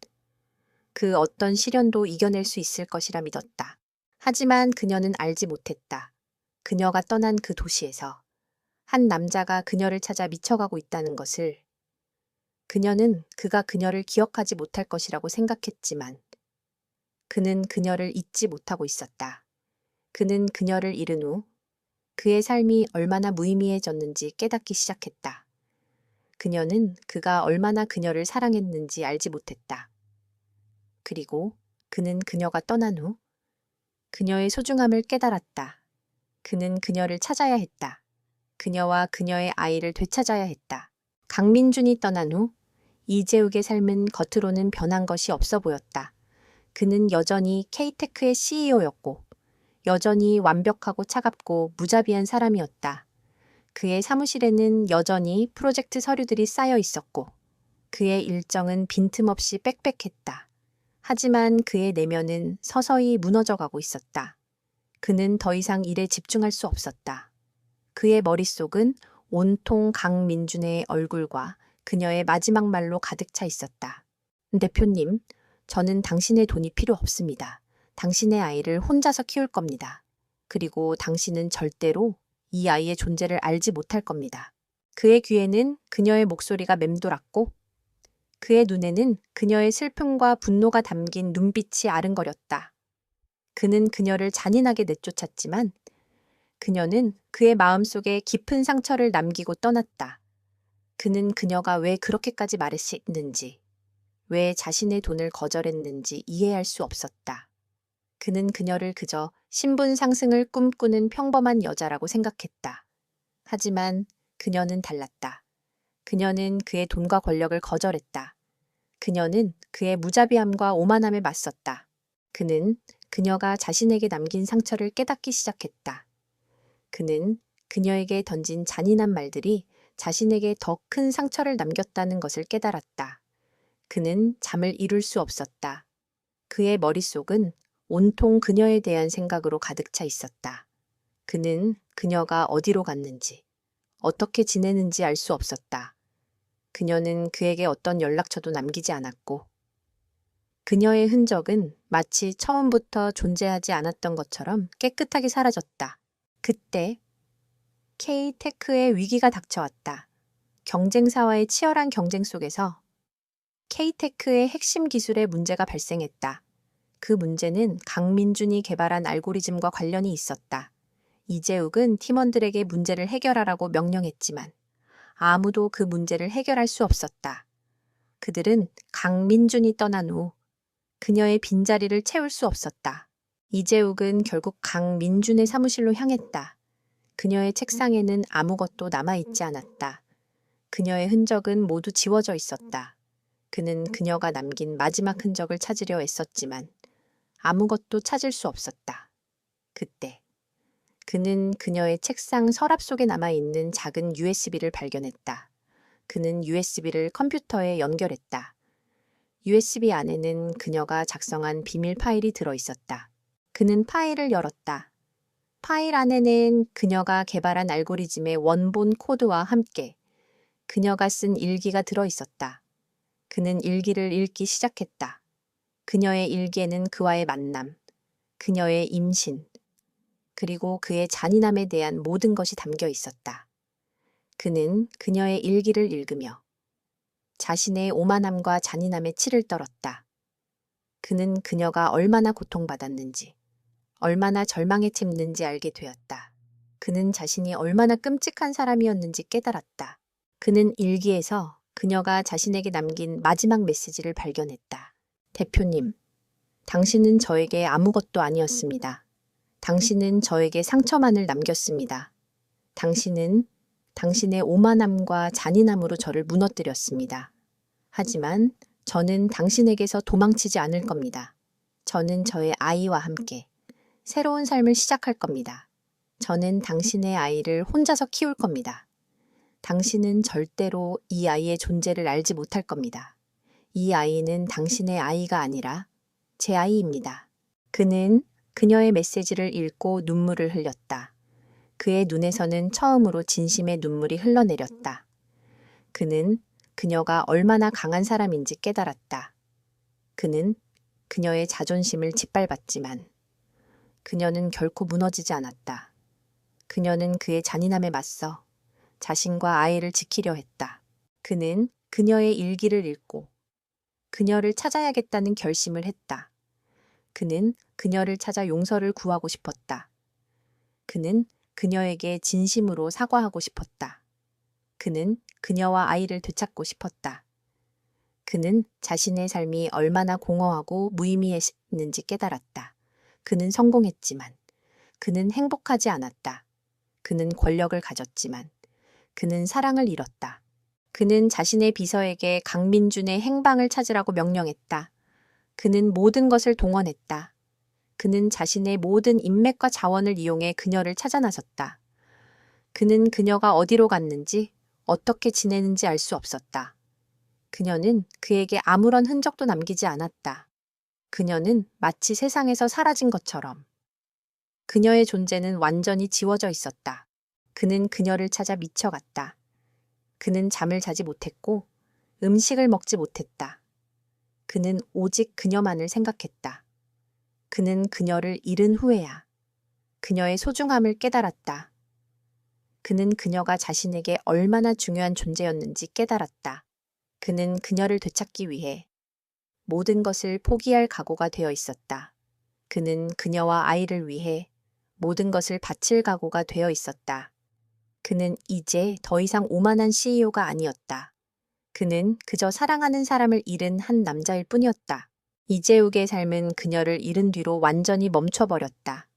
그 어떤 시련도 이겨낼 수 있을 것이라 믿었다. 하지만 그녀는 알지 못했다. 그녀가 떠난 그 도시에서 한 남자가 그녀를 찾아 미쳐가고 있다는 것을. 그녀는 그가 그녀를 기억하지 못할 것이라고 생각했지만 그는 그녀를 잊지 못하고 있었다. 그는 그녀를 잃은 후 그의 삶이 얼마나 무의미해졌는지 깨닫기 시작했다. 그녀는 그가 얼마나 그녀를 사랑했는지 알지 못했다. 그리고 그는 그녀가 떠난 후 그녀의 소중함을 깨달았다. 그는 그녀를 찾아야 했다. 그녀와 그녀의 아이를 되찾아야 했다. 강민준이 떠난 후 이재욱의 삶은 겉으로는 변한 것이 없어 보였다. 그는 여전히 K테크의 CEO였고 여전히 완벽하고 차갑고 무자비한 사람이었다. 그의 사무실에는 여전히 프로젝트 서류들이 쌓여 있었고 그의 일정은 빈틈없이 빽빽했다. 하지만 그의 내면은 서서히 무너져가고 있었다. 그는 더 이상 일에 집중할 수 없었다. 그의 머릿속은 온통 강민준의 얼굴과 그녀의 마지막 말로 가득 차 있었다. 대표님, 저는 당신의 돈이 필요 없습니다. 당신의 아이를 혼자서 키울 겁니다. 그리고 당신은 절대로 이 아이의 존재를 알지 못할 겁니다. 그의 귀에는 그녀의 목소리가 맴돌았고 그의 눈에는 그녀의 슬픔과 분노가 담긴 눈빛이 아른거렸다. 그는 그녀를 잔인하게 내쫓았지만 그녀는 그의 마음속에 깊은 상처를 남기고 떠났다. 그는 그녀가 왜 그렇게까지 말했는지, 왜 자신의 돈을 거절했는지 이해할 수 없었다. 그는 그녀를 그저 신분 상승을 꿈꾸는 평범한 여자라고 생각했다. 하지만 그녀는 달랐다. 그녀는 그의 돈과 권력을 거절했다. 그녀는 그의 무자비함과 오만함에 맞섰다. 그는 그녀가 자신에게 남긴 상처를 깨닫기 시작했다. 그는 그녀에게 던진 잔인한 말들이 자신에게 더 큰 상처를 남겼다는 것을 깨달았다. 그는 잠을 이룰 수 없었다. 그의 머릿속은 온통 그녀에 대한 생각으로 가득 차 있었다. 그는 그녀가 어디로 갔는지, 어떻게 지내는지 알 수 없었다. 그녀는 그에게 어떤 연락처도 남기지 않았고, 그녀의 흔적은 마치 처음부터 존재하지 않았던 것처럼 깨끗하게 사라졌다. 그때 K테크의 위기가 닥쳐왔다. 경쟁사와의 치열한 경쟁 속에서 K테크의 핵심 기술에 문제가 발생했다. 그 문제는 강민준이 개발한 알고리즘과 관련이 있었다. 이재욱은 팀원들에게 문제를 해결하라고 명령했지만 아무도 그 문제를 해결할 수 없었다. 그들은 강민준이 떠난 후 그녀의 빈자리를 채울 수 없었다. 이재욱은 결국 강민준의 사무실로 향했다. 그녀의 책상에는 아무것도 남아있지 않았다. 그녀의 흔적은 모두 지워져 있었다. 그는 그녀가 남긴 마지막 흔적을 찾으려 애썼지만 아무것도 찾을 수 없었다. 그때 그는 그녀의 책상 서랍 속에 남아있는 작은 USB를 발견했다. 그는 USB를 컴퓨터에 연결했다. USB 안에는 그녀가 작성한 비밀 파일이 들어있었다. 그는 파일을 열었다. 파일 안에는 그녀가 개발한 알고리즘의 원본 코드와 함께 그녀가 쓴 일기가 들어있었다. 그는 일기를 읽기 시작했다. 그녀의 일기에는 그와의 만남, 그녀의 임신, 그리고 그의 잔인함에 대한 모든 것이 담겨 있었다. 그는 그녀의 일기를 읽으며 자신의 오만함과 잔인함에 치를 떨었다. 그는 그녀가 얼마나 고통받았는지, 얼마나 절망에 챔는지 알게 되었다. 그는 자신이 얼마나 끔찍한 사람이었는지 깨달았다. 그는 일기에서 그녀가 자신에게 남긴 마지막 메시지를 발견했다. 대표님, 당신은 저에게 아무것도 아니었습니다. 당신은 저에게 상처만을 남겼습니다. 당신은 당신의 오만함과 잔인함으로 저를 무너뜨렸습니다. 하지만 저는 당신에게서 도망치지 않을 겁니다. 저는 저의 아이와 함께 새로운 삶을 시작할 겁니다. 저는 당신의 아이를 혼자서 키울 겁니다. 당신은 절대로 이 아이의 존재를 알지 못할 겁니다. 이 아이는 당신의 아이가 아니라 제 아이입니다. 그는 그녀의 메시지를 읽고 눈물을 흘렸다. 그의 눈에서는 처음으로 진심의 눈물이 흘러내렸다. 그는 그녀가 얼마나 강한 사람인지 깨달았다. 그는 그녀의 자존심을 짓밟았지만 그녀는 결코 무너지지 않았다. 그녀는 그의 잔인함에 맞서 자신과 아이를 지키려 했다. 그는 그녀의 일기를 읽고 그녀를 찾아야겠다는 결심을 했다. 그는 그녀를 찾아 용서를 구하고 싶었다. 그는 그녀에게 진심으로 사과하고 싶었다. 그는 그녀와 아이를 되찾고 싶었다. 그는 자신의 삶이 얼마나 공허하고 무의미했는지 깨달았다. 그는 성공했지만 그는 행복하지 않았다. 그는 권력을 가졌지만 그는 사랑을 잃었다. 그는 자신의 비서에게 강민준의 행방을 찾으라고 명령했다. 그는 모든 것을 동원했다. 그는 자신의 모든 인맥과 자원을 이용해 그녀를 찾아 나섰다. 그는 그녀가 어디로 갔는지 어떻게 지내는지 알 수 없었다. 그녀는 그에게 아무런 흔적도 남기지 않았다. 그녀는 마치 세상에서 사라진 것처럼. 그녀의 존재는 완전히 지워져 있었다. 그는 그녀를 찾아 미쳐갔다. 그는 잠을 자지 못했고 음식을 먹지 못했다. 그는 오직 그녀만을 생각했다. 그는 그녀를 잃은 후에야 그녀의 소중함을 깨달았다. 그는 그녀가 자신에게 얼마나 중요한 존재였는지 깨달았다. 그는 그녀를 되찾기 위해 모든 것을 포기할 각오가 되어 있었다. 그는 그녀와 아이를 위해 모든 것을 바칠 각오가 되어 있었다. 그는 이제 더 이상 오만한 CEO가 아니었다. 그는 그저 사랑하는 사람을 잃은 한 남자일 뿐이었다. 이재욱의 삶은 그녀를 잃은 뒤로 완전히 멈춰버렸다.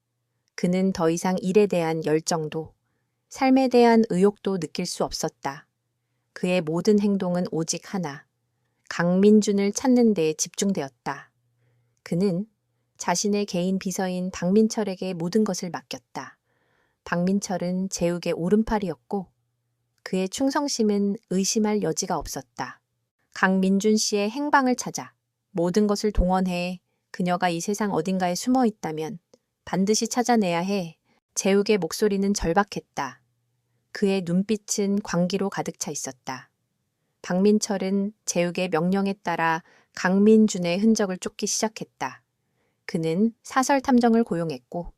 그는 더 이상 일에 대한 열정도, 삶에 대한 의욕도 느낄 수 없었다. 그의 모든 행동은 오직 하나, 강민준을 찾는 데에 집중되었다. 그는 자신의 개인 비서인 박민철에게 모든 것을 맡겼다. 박민철은 재욱의 오른팔이었고 그의 충성심은 의심할 여지가 없었다. 강민준 씨의 행방을 찾아 모든 것을 동원해 그녀가 이 세상 어딘가에 숨어 있다면 반드시 찾아내야 해. 재욱의 목소리는 절박했다. 그의 눈빛은 광기로 가득 차 있었다. 박민철은 재욱의 명령에 따라 강민준의 흔적을 쫓기 시작했다. 그는 사설 탐정을 고용했고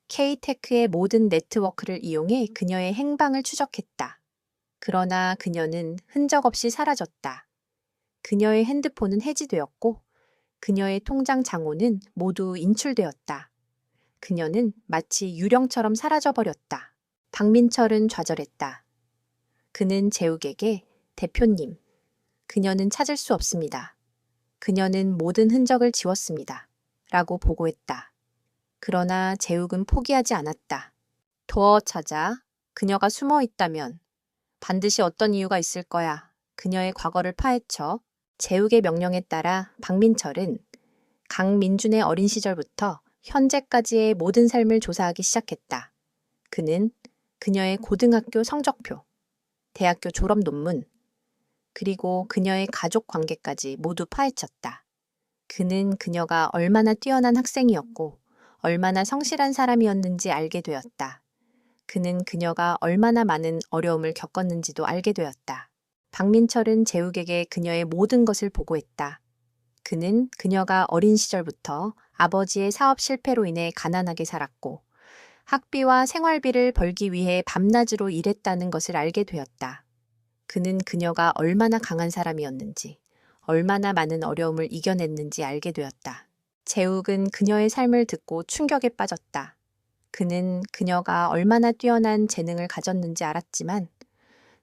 K테크의 모든 네트워크를 이용해 그녀의 행방을 추적했다. 그러나 그녀는 흔적 없이 사라졌다. 그녀의 핸드폰은 해지되었고 그녀의 통장 장호는 모두 인출되었다. 그녀는 마치 유령처럼 사라져버렸다. 박민철은 좌절했다. 그는 재욱에게 대표님, 그녀는 찾을 수 없습니다. 그녀는 모든 흔적을 지웠습니다. 라고 보고했다. 그러나 재욱은 포기하지 않았다. 더 찾아. 그녀가 숨어 있다면 반드시 어떤 이유가 있을 거야. 그녀의 과거를 파헤쳐. 재욱의 명령에 따라 박민철은 강민준의 어린 시절부터 현재까지의 모든 삶을 조사하기 시작했다. 그는 그녀의 고등학교 성적표, 대학교 졸업 논문, 그리고 그녀의 가족 관계까지 모두 파헤쳤다. 그는 그녀가 얼마나 뛰어난 학생이었고 얼마나 성실한 사람이었는지 알게 되었다. 그는 그녀가 얼마나 많은 어려움을 겪었는지도 알게 되었다. 박민철은 재욱에게 그녀의 모든 것을 보고했다. 그는 그녀가 어린 시절부터 아버지의 사업 실패로 인해 가난하게 살았고 학비와 생활비를 벌기 위해 밤낮으로 일했다는 것을 알게 되었다. 그는 그녀가 얼마나 강한 사람이었는지, 얼마나 많은 어려움을 이겨냈는지 알게 되었다. 재욱은 그녀의 삶을 듣고 충격에 빠졌다. 그는 그녀가 얼마나 뛰어난 재능을 가졌는지 알았지만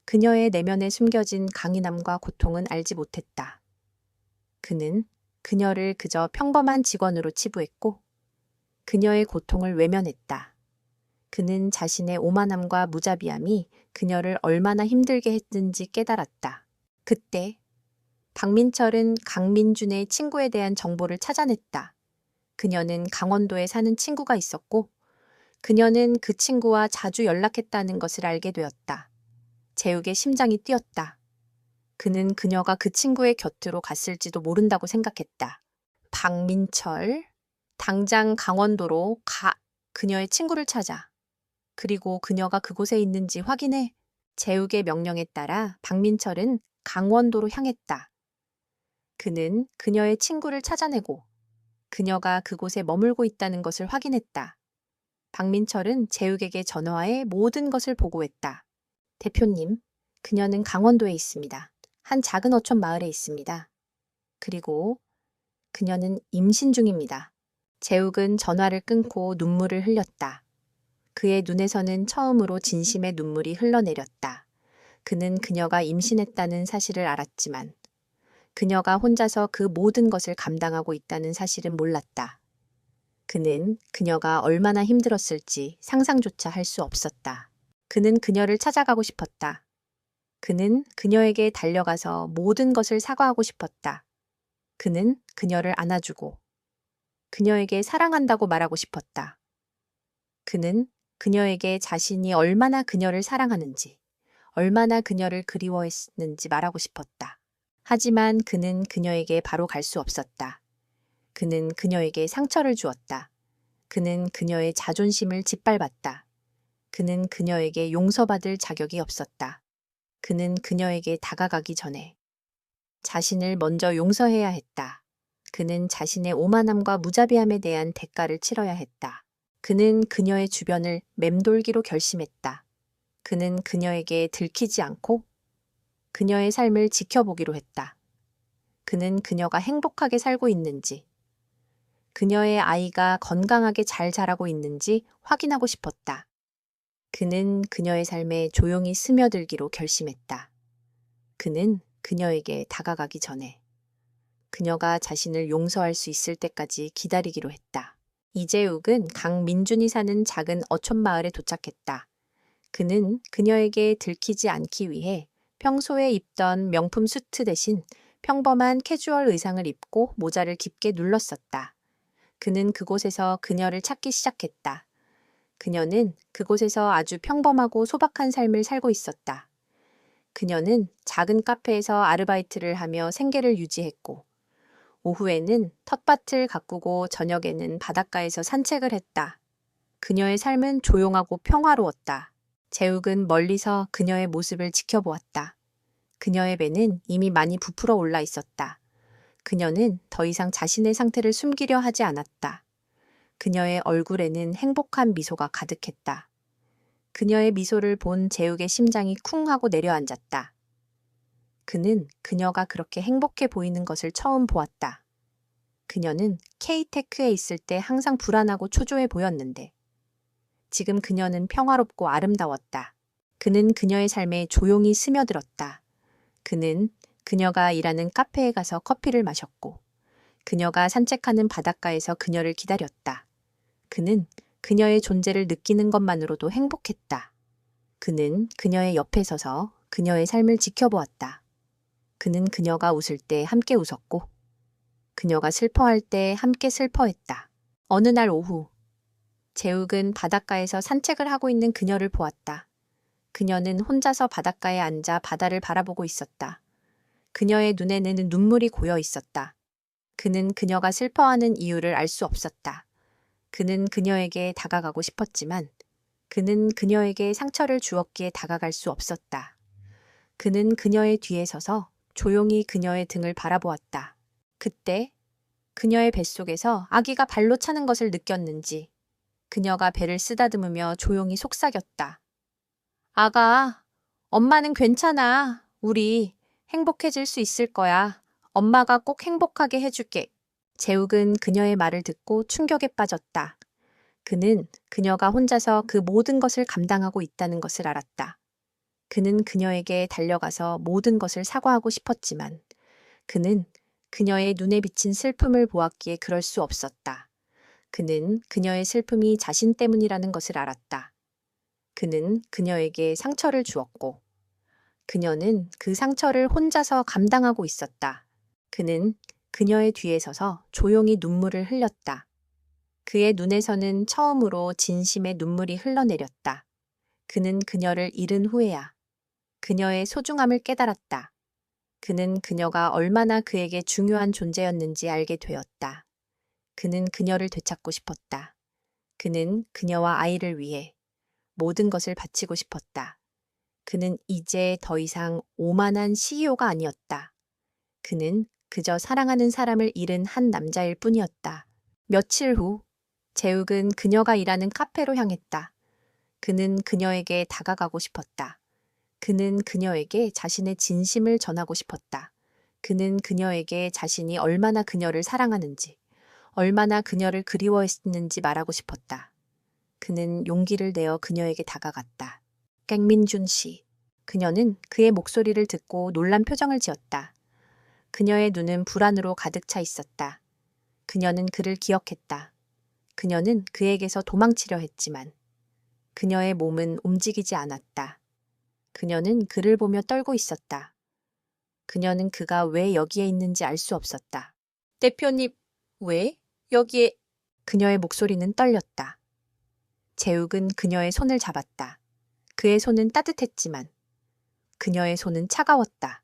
그녀의 내면에 숨겨진 강인함과 고통은 알지 못했다. 그는 그녀를 그저 평범한 직원으로 치부했고 그녀의 고통을 외면했다. 그는 자신의 오만함과 무자비함이 그녀를 얼마나 힘들게 했는지 깨달았다. 그때 박민철은 강민준의 친구에 대한 정보를 찾아냈다. 그녀는 강원도에 사는 친구가 있었고 그녀는 그 친구와 자주 연락했다는 것을 알게 되었다. 재욱의 심장이 뛰었다. 그는 그녀가 그 친구의 곁으로 갔을지도 모른다고 생각했다. 박민철, 당장 강원도로 가. 그녀의 친구를 찾아. 그리고 그녀가 그곳에 있는지 확인해. 재욱의 명령에 따라 박민철은 강원도로 향했다. 그는 그녀의 친구를 찾아내고 그녀가 그곳에 머물고 있다는 것을 확인했다. 박민철은 재욱에게 전화해 모든 것을 보고했다. 대표님, 그녀는 강원도에 있습니다. 한 작은 어촌 마을에 있습니다. 그리고 그녀는 임신 중입니다. 재욱은 전화를 끊고 눈물을 흘렸다. 그의 눈에서는 처음으로 진심의 눈물이 흘러내렸다. 그는 그녀가 임신했다는 사실을 알았지만 그녀가 혼자서 그 모든 것을 감당하고 있다는 사실은 몰랐다. 그는 그녀가 얼마나 힘들었을지 상상조차 할 수 없었다. 그는 그녀를 찾아가고 싶었다. 그는 그녀에게 달려가서 모든 것을 사과하고 싶었다. 그는 그녀를 안아주고 그녀에게 사랑한다고 말하고 싶었다. 그는 그녀에게 자신이 얼마나 그녀를 사랑하는지, 얼마나 그녀를 그리워했는지 말하고 싶었다. 하지만 그는 그녀에게 바로 갈 수 없었다. 그는 그녀에게 상처를 주었다. 그는 그녀의 자존심을 짓밟았다. 그는 그녀에게 용서받을 자격이 없었다. 그는 그녀에게 다가가기 전에 자신을 먼저 용서해야 했다. 그는 자신의 오만함과 무자비함에 대한 대가를 치러야 했다. 그는 그녀의 주변을 맴돌기로 결심했다. 그는 그녀에게 들키지 않고 그녀의 삶을 지켜보기로 했다. 그는 그녀가 행복하게 살고 있는지, 그녀의 아이가 건강하게 잘 자라고 있는지 확인하고 싶었다. 그는 그녀의 삶에 조용히 스며들기로 결심했다. 그는 그녀에게 다가가기 전에 그녀가 자신을 용서할 수 있을 때까지 기다리기로 했다. 이재욱은 강민준이 사는 작은 어촌 마을에 도착했다. 그는 그녀에게 들키지 않기 위해 평소에 입던 명품 수트 대신 평범한 캐주얼 의상을 입고 모자를 깊게 눌렀었다. 그는 그곳에서 그녀를 찾기 시작했다. 그녀는 그곳에서 아주 평범하고 소박한 삶을 살고 있었다. 그녀는 작은 카페에서 아르바이트를 하며 생계를 유지했고, 오후에는 텃밭을 가꾸고 저녁에는 바닷가에서 산책을 했다. 그녀의 삶은 조용하고 평화로웠다. 재욱은 멀리서 그녀의 모습을 지켜보았다. 그녀의 배는 이미 많이 부풀어 올라 있었다. 그녀는 더 이상 자신의 상태를 숨기려 하지 않았다. 그녀의 얼굴에는 행복한 미소가 가득했다. 그녀의 미소를 본 재욱의 심장이 쿵 하고 내려앉았다. 그는 그녀가 그렇게 행복해 보이는 것을 처음 보았다. 그녀는 K테크에 있을 때 항상 불안하고 초조해 보였는데 지금 그녀는 평화롭고 아름다웠다. 그는 그녀의 삶에 조용히 스며들었다. 그는 그녀가 일하는 카페에 가서 커피를 마셨고 그녀가 산책하는 바닷가에서 그녀를 기다렸다. 그는 그녀의 존재를 느끼는 것만으로도 행복했다. 그는 그녀의 옆에 서서 그녀의 삶을 지켜보았다. 그는 그녀가 웃을 때 함께 웃었고 그녀가 슬퍼할 때 함께 슬퍼했다. 어느 날 오후 재욱은 바닷가에서 산책을 하고 있는 그녀를 보았다. 그녀는 혼자서 바닷가에 앉아 바다를 바라보고 있었다. 그녀의 눈에는 눈물이 고여 있었다. 그는 그녀가 슬퍼하는 이유를 알 수 없었다. 그는 그녀에게 다가가고 싶었지만 그는 그녀에게 상처를 주었기에 다가갈 수 없었다. 그는 그녀의 뒤에 서서 조용히 그녀의 등을 바라보았다. 그때 그녀의 뱃속에서 아기가 발로 차는 것을 느꼈는지 그녀가 배를 쓰다듬으며 조용히 속삭였다. 아가, 엄마는 괜찮아. 우리 행복해질 수 있을 거야. 엄마가 꼭 행복하게 해줄게. 재욱은 그녀의 말을 듣고 충격에 빠졌다. 그는 그녀가 혼자서 그 모든 것을 감당하고 있다는 것을 알았다. 그는 그녀에게 달려가서 모든 것을 사과하고 싶었지만 그는 그녀의 눈에 비친 슬픔을 보았기에 그럴 수 없었다. 그는 그녀의 슬픔이 자신 때문이라는 것을 알았다. 그는 그녀에게 상처를 주었고 그녀는 그 상처를 혼자서 감당하고 있었다. 그는 그녀의 뒤에 서서 조용히 눈물을 흘렸다. 그의 눈에서는 처음으로 진심의 눈물이 흘러내렸다. 그는 그녀를 잃은 후에야 그녀의 소중함을 깨달았다. 그는 그녀가 얼마나 그에게 중요한 존재였는지 알게 되었다. 그는 그녀를 되찾고 싶었다. 그는 그녀와 아이를 위해 모든 것을 바치고 싶었다. 그는 이제 더 이상 오만한 CEO가 아니었다. 그는 그저 사랑하는 사람을 잃은 한 남자일 뿐이었다. 며칠 후, 재욱은 그녀가 일하는 카페로 향했다. 그는 그녀에게 다가가고 싶었다. 그는 그녀에게 자신의 진심을 전하고 싶었다. 그는 그녀에게 자신이 얼마나 그녀를 사랑하는지, 얼마나 그녀를 그리워했는지 말하고 싶었다. 그는 용기를 내어 그녀에게 다가갔다. 갱민준 씨. 그녀는 그의 목소리를 듣고 놀란 표정을 지었다. 그녀의 눈은 불안으로 가득 차 있었다. 그녀는 그를 기억했다. 그녀는 그에게서 도망치려 했지만 그녀의 몸은 움직이지 않았다. 그녀는 그를 보며 떨고 있었다. 그녀는 그가 왜 여기에 있는지 알 수 없었다. 대표님, 왜? 여기에... 그녀의 목소리는 떨렸다. 재욱은 그녀의 손을 잡았다. 그의 손은 따뜻했지만 그녀의 손은 차가웠다.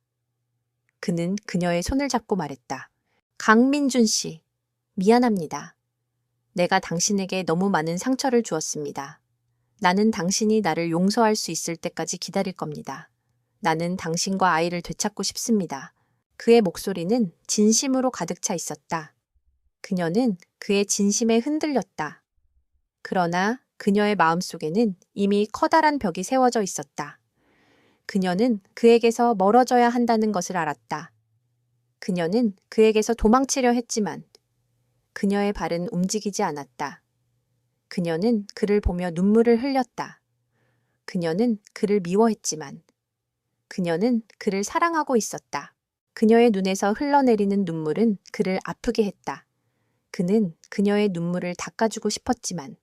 그는 그녀의 손을 잡고 말했다. 강민준 씨, 미안합니다. 내가 당신에게 너무 많은 상처를 주었습니다. 나는 당신이 나를 용서할 수 있을 때까지 기다릴 겁니다. 나는 당신과 아이를 되찾고 싶습니다. 그의 목소리는 진심으로 가득 차 있었다. 그녀는 그의 진심에 흔들렸다. 그러나 그녀의 마음속에는 이미 커다란 벽이 세워져 있었다. 그녀는 그에게서 멀어져야 한다는 것을 알았다. 그녀는 그에게서 도망치려 했지만 그녀의 발은 움직이지 않았다. 그녀는 그를 보며 눈물을 흘렸다. 그녀는 그를 미워했지만 그녀는 그를 사랑하고 있었다. 그녀의 눈에서 흘러내리는 눈물은 그를 아프게 했다. 그는 그녀의 눈물을 닦아주고 싶었지만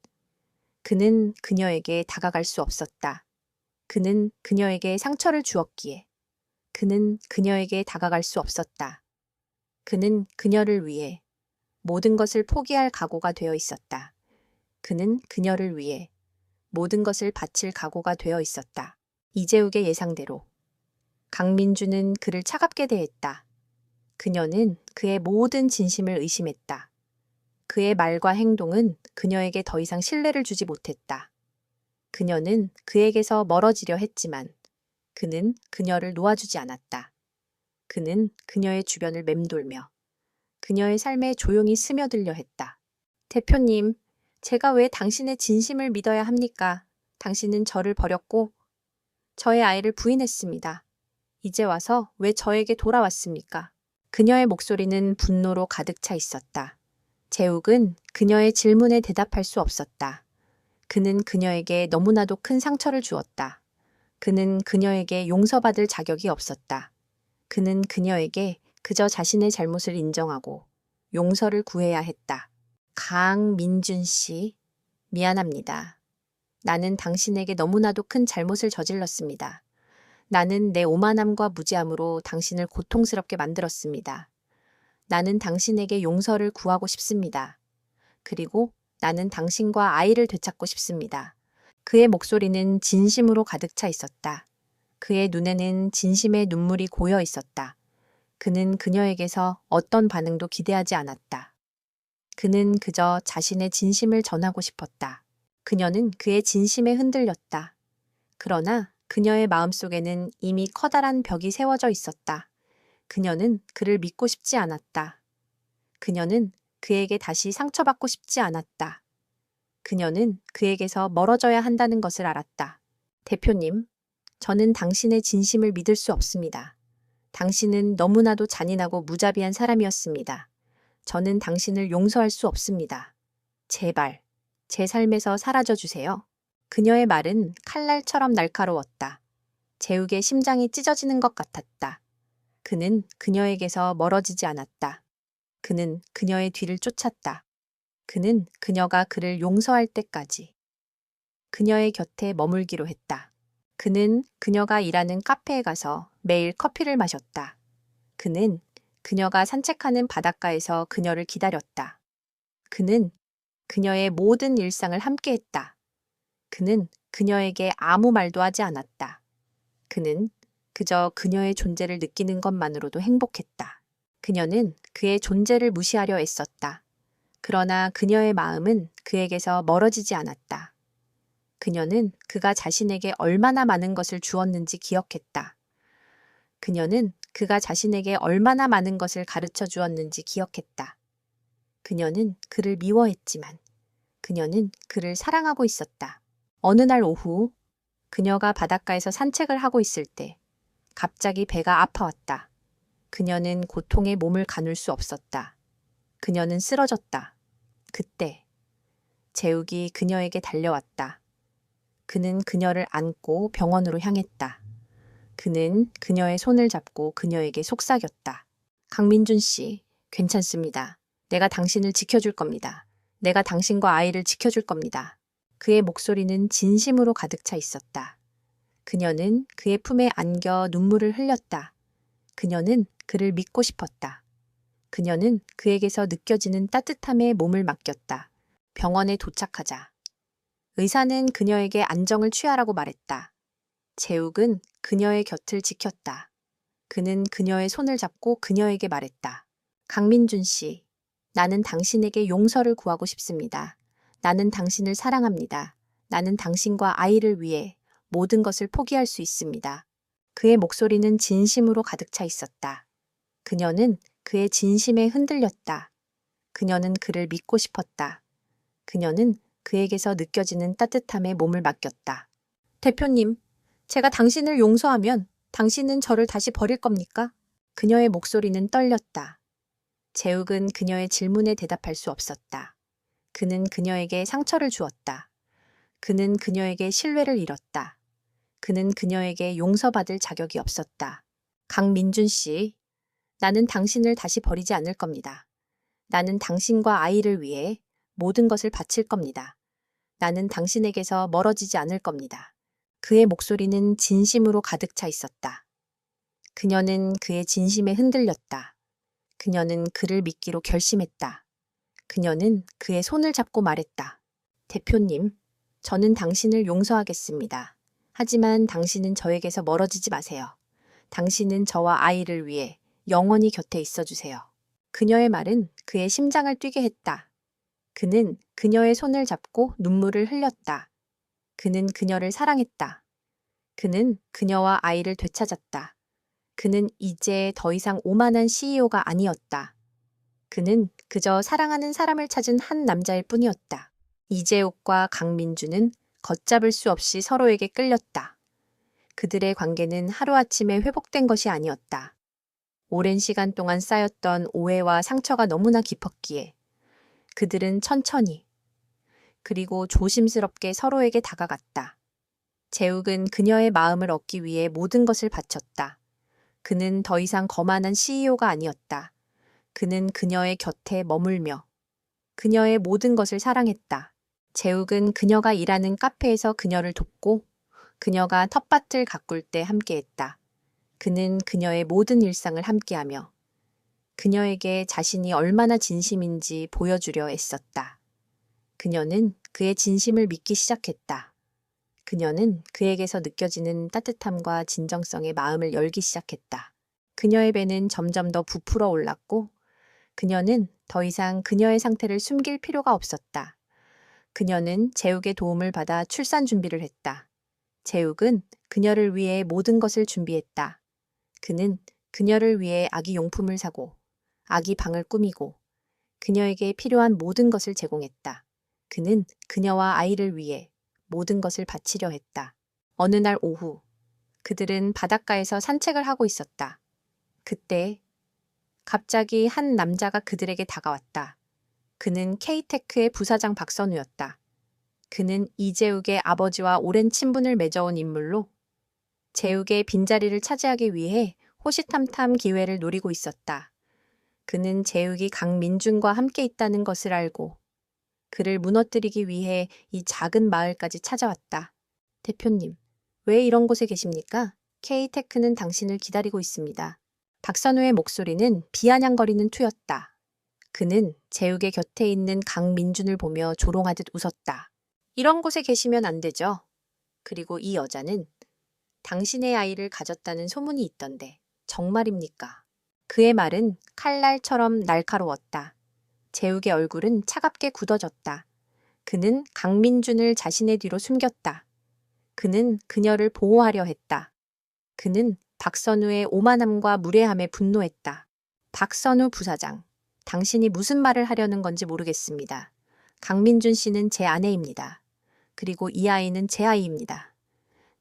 그는 그녀에게 다가갈 수 없었다. 그는 그녀에게 상처를 주었기에 그는 그녀에게 다가갈 수 없었다. 그는 그녀를 위해 모든 것을 포기할 각오가 되어 있었다. 그는 그녀를 위해 모든 것을 바칠 각오가 되어 있었다. 이재욱의 예상대로 강민주는 그를 차갑게 대했다. 그녀는 그의 모든 진심을 의심했다. 그의 말과 행동은 그녀에게 더 이상 신뢰를 주지 못했다. 그녀는 그에게서 멀어지려 했지만 그는 그녀를 놓아주지 않았다. 그는 그녀의 주변을 맴돌며 그녀의 삶에 조용히 스며들려 했다. 대표님, 제가 왜 당신의 진심을 믿어야 합니까? 당신은 저를 버렸고 저의 아이를 부인했습니다. 이제 와서 왜 저에게 돌아왔습니까? 그녀의 목소리는 분노로 가득 차 있었다. 재욱은 그녀의 질문에 대답할 수 없었다. 그는 그녀에게 너무나도 큰 상처를 주었다. 그는 그녀에게 용서받을 자격이 없었다. 그는 그녀에게 그저 자신의 잘못을 인정하고 용서를 구해야 했다. 강민준 씨, 미안합니다. 나는 당신에게 너무나도 큰 잘못을 저질렀습니다. 나는 내 오만함과 무지함으로 당신을 고통스럽게 만들었습니다. 나는 당신에게 용서를 구하고 싶습니다. 그리고 나는 당신과 아이를 되찾고 싶습니다. 그의 목소리는 진심으로 가득 차 있었다. 그의 눈에는 진심의 눈물이 고여 있었다. 그는 그녀에게서 어떤 반응도 기대하지 않았다. 그는 그저 자신의 진심을 전하고 싶었다. 그녀는 그의 진심에 흔들렸다. 그러나 그녀의 마음속에는 이미 커다란 벽이 세워져 있었다. 그녀는 그를 믿고 싶지 않았다. 그녀는 그에게 다시 상처받고 싶지 않았다. 그녀는 그에게서 멀어져야 한다는 것을 알았다. 대표님, 저는 당신의 진심을 믿을 수 없습니다. 당신은 너무나도 잔인하고 무자비한 사람이었습니다. 저는 당신을 용서할 수 없습니다. 제발, 제 삶에서 사라져 주세요. 그녀의 말은 칼날처럼 날카로웠다. 재욱의 심장이 찢어지는 것 같았다. 그는 그녀에게서 멀어지지 않았다. 그는 그녀의 뒤를 쫓았다. 그는 그녀가 그를 용서할 때까지 그녀의 곁에 머물기로 했다. 그는 그녀가 일하는 카페에 가서 매일 커피를 마셨다. 그는 그녀가 산책하는 바닷가에서 그녀를 기다렸다. 그는 그녀의 모든 일상을 함께했다. 그는 그녀에게 아무 말도 하지 않았다. 그는 그저 그녀의 존재를 느끼는 것만으로도 행복했다. 그녀는 그의 존재를 무시하려 애썼다. 그러나 그녀의 마음은 그에게서 멀어지지 않았다. 그녀는 그가 자신에게 얼마나 많은 것을 주었는지 기억했다. 그녀는 그가 자신에게 얼마나 많은 것을 가르쳐 주었는지 기억했다. 그녀는 그를 미워했지만 그녀는 그를 사랑하고 있었다. 어느 날 오후 그녀가 바닷가에서 산책을 하고 있을 때 갑자기 배가 아파왔다. 그녀는 고통에 몸을 가눌 수 없었다. 그녀는 쓰러졌다. 그때 재욱이 그녀에게 달려왔다. 그는 그녀를 안고 병원으로 향했다. 그는 그녀의 손을 잡고 그녀에게 속삭였다. 강민준 씨, 괜찮습니다. 내가 당신을 지켜줄 겁니다. 내가 당신과 아이를 지켜줄 겁니다. 그의 목소리는 진심으로 가득 차 있었다. 그녀는 그의 품에 안겨 눈물을 흘렸다. 그녀는 그를 믿고 싶었다. 그녀는 그에게서 느껴지는 따뜻함에 몸을 맡겼다. 병원에 도착하자 의사는 그녀에게 안정을 취하라고 말했다. 재욱은 그녀의 곁을 지켰다. 그는 그녀의 손을 잡고 그녀에게 말했다. 강민준 씨, 나는 당신에게 용서를 구하고 싶습니다. 나는 당신을 사랑합니다. 나는 당신과 아이를 위해 모든 것을 포기할 수 있습니다. 그의 목소리는 진심으로 가득 차 있었다. 그녀는 그의 진심에 흔들렸다. 그녀는 그를 믿고 싶었다. 그녀는 그에게서 느껴지는 따뜻함에 몸을 맡겼다. 대표님, 제가 당신을 용서하면 당신은 저를 다시 버릴 겁니까? 그녀의 목소리는 떨렸다. 재욱은 그녀의 질문에 대답할 수 없었다. 그는 그녀에게 상처를 주었다. 그는 그녀에게 신뢰를 잃었다. 그는 그녀에게 용서받을 자격이 없었다. 강민준 씨, 나는 당신을 다시 버리지 않을 겁니다. 나는 당신과 아이를 위해 모든 것을 바칠 겁니다. 나는 당신에게서 멀어지지 않을 겁니다. 그의 목소리는 진심으로 가득 차 있었다. 그녀는 그의 진심에 흔들렸다. 그녀는 그를 믿기로 결심했다. 그녀는 그의 손을 잡고 말했다. 대표님, 저는 당신을 용서하겠습니다. 하지만 당신은 저에게서 멀어지지 마세요. 당신은 저와 아이를 위해 영원히 곁에 있어주세요. 그녀의 말은 그의 심장을 뛰게 했다. 그는 그녀의 손을 잡고 눈물을 흘렸다. 그는 그녀를 사랑했다. 그는 그녀와 아이를 되찾았다. 그는 이제 더 이상 오만한 CEO가 아니었다. 그는 그저 사랑하는 사람을 찾은 한 남자일 뿐이었다. 이재욱과 강민주는 걷잡을 수 없이 서로에게 끌렸다. 그들의 관계는 하루아침에 회복된 것이 아니었다. 오랜 시간 동안 쌓였던 오해와 상처가 너무나 깊었기에 그들은 천천히 그리고 조심스럽게 서로에게 다가갔다. 재욱은 그녀의 마음을 얻기 위해 모든 것을 바쳤다. 그는 더 이상 거만한 CEO가 아니었다. 그는 그녀의 곁에 머물며 그녀의 모든 것을 사랑했다. 재욱은 그녀가 일하는 카페에서 그녀를 돕고 그녀가 텃밭을 가꿀 때 함께했다. 그는 그녀의 모든 일상을 함께하며 그녀에게 자신이 얼마나 진심인지 보여주려 애썼다. 그녀는 그의 진심을 믿기 시작했다. 그녀는 그에게서 느껴지는 따뜻함과 진정성의 마음을 열기 시작했다. 그녀의 배는 점점 더 부풀어 올랐고 그녀는 더 이상 그녀의 상태를 숨길 필요가 없었다. 그녀는 재욱의 도움을 받아 출산 준비를 했다. 재욱은 그녀를 위해 모든 것을 준비했다. 그는 그녀를 위해 아기 용품을 사고 아기 방을 꾸미고 그녀에게 필요한 모든 것을 제공했다. 그는 그녀와 아이를 위해 모든 것을 바치려 했다. 어느 날 오후, 그들은 바닷가에서 산책을 하고 있었다. 그때 갑자기 한 남자가 그들에게 다가왔다. 그는 K테크의 부사장 박선우였다. 그는 이재욱의 아버지와 오랜 친분을 맺어온 인물로 재욱의 빈자리를 차지하기 위해 호시탐탐 기회를 노리고 있었다. 그는 재욱이 강민준과 함께 있다는 것을 알고 그를 무너뜨리기 위해 이 작은 마을까지 찾아왔다. 대표님, 왜 이런 곳에 계십니까? K테크는 당신을 기다리고 있습니다. 박선우의 목소리는 비아냥거리는 투였다. 그는 재욱의 곁에 있는 강민준을 보며 조롱하듯 웃었다. 이런 곳에 계시면 안 되죠. 그리고 이 여자는 당신의 아이를 가졌다는 소문이 있던데 정말입니까? 그의 말은 칼날처럼 날카로웠다. 재욱의 얼굴은 차갑게 굳어졌다. 그는 강민준을 자신의 뒤로 숨겼다. 그는 그녀를 보호하려 했다. 그는 박선우의 오만함과 무례함에 분노했다. 박선우 부사장, 당신이 무슨 말을 하려는 건지 모르겠습니다. 강민준 씨는 제 아내입니다. 그리고 이 아이는 제 아이입니다.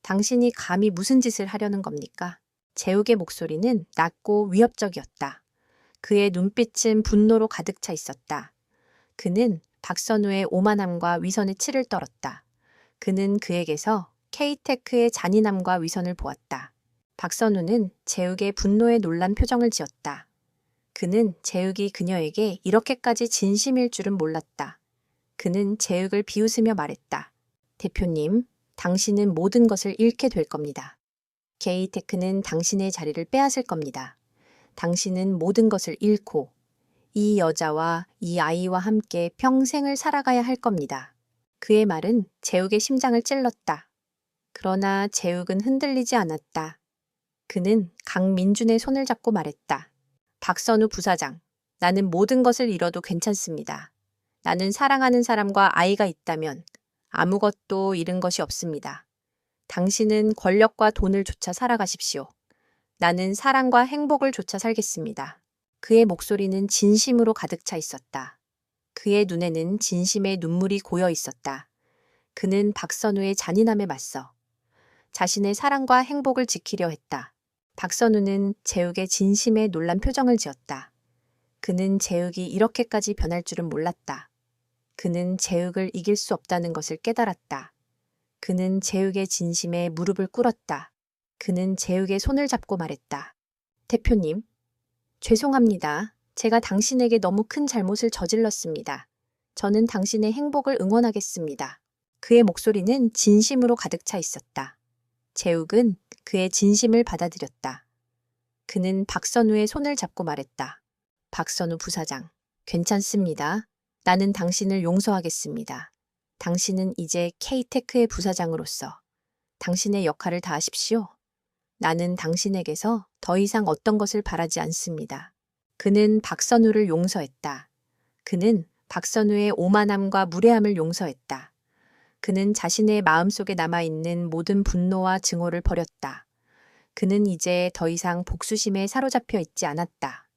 당신이 감히 무슨 짓을 하려는 겁니까? 재욱의 목소리는 낮고 위협적이었다. 그의 눈빛은 분노로 가득 차 있었다. 그는 박선우의 오만함과 위선에 치를 떨었다. 그는 그에게서 K테크의 잔인함과 위선을 보았다. 박선우는 재욱의 분노에 놀란 표정을 지었다. 그는 재욱이 그녀에게 이렇게까지 진심일 줄은 몰랐다. 그는 재욱을 비웃으며 말했다. 대표님, 당신은 모든 것을 잃게 될 겁니다. K테크는 당신의 자리를 빼앗을 겁니다. 당신은 모든 것을 잃고 이 여자와 이 아이와 함께 평생을 살아가야 할 겁니다. 그의 말은 재욱의 심장을 찔렀다. 그러나 재욱은 흔들리지 않았다. 그는 강민준의 손을 잡고 말했다. 박선우 부사장, 나는 모든 것을 잃어도 괜찮습니다. 나는 사랑하는 사람과 아이가 있다면 아무것도 잃은 것이 없습니다. 당신은 권력과 돈을 조차 살아가십시오. 나는 사랑과 행복을 조차 살겠습니다. 그의 목소리는 진심으로 가득 차 있었다. 그의 눈에는 진심의 눈물이 고여 있었다. 그는 박선우의 잔인함에 맞서 자신의 사랑과 행복을 지키려 했다. 박선우는 재욱의 진심에 놀란 표정을 지었다. 그는 재욱이 이렇게까지 변할 줄은 몰랐다. 그는 재욱을 이길 수 없다는 것을 깨달았다. 그는 재욱의 진심에 무릎을 꿇었다. 그는 재욱의 손을 잡고 말했다. 대표님, 죄송합니다. 제가 당신에게 너무 큰 잘못을 저질렀습니다. 저는 당신의 행복을 응원하겠습니다. 그의 목소리는 진심으로 가득 차 있었다. 재욱은 그의 진심을 받아들였다. 그는 박선우의 손을 잡고 말했다. 박선우 부사장, 괜찮습니다. 나는 당신을 용서하겠습니다. 당신은 이제 K테크의 부사장으로서 당신의 역할을 다하십시오. 나는 당신에게서 더 이상 어떤 것을 바라지 않습니다. 그는 박선우를 용서했다. 그는 박선우의 오만함과 무례함을 용서했다. 그는 자신의 마음속에 남아있는 모든 분노와 증오를 버렸다. 그는 이제 더 이상 복수심에 사로잡혀 있지 않았다.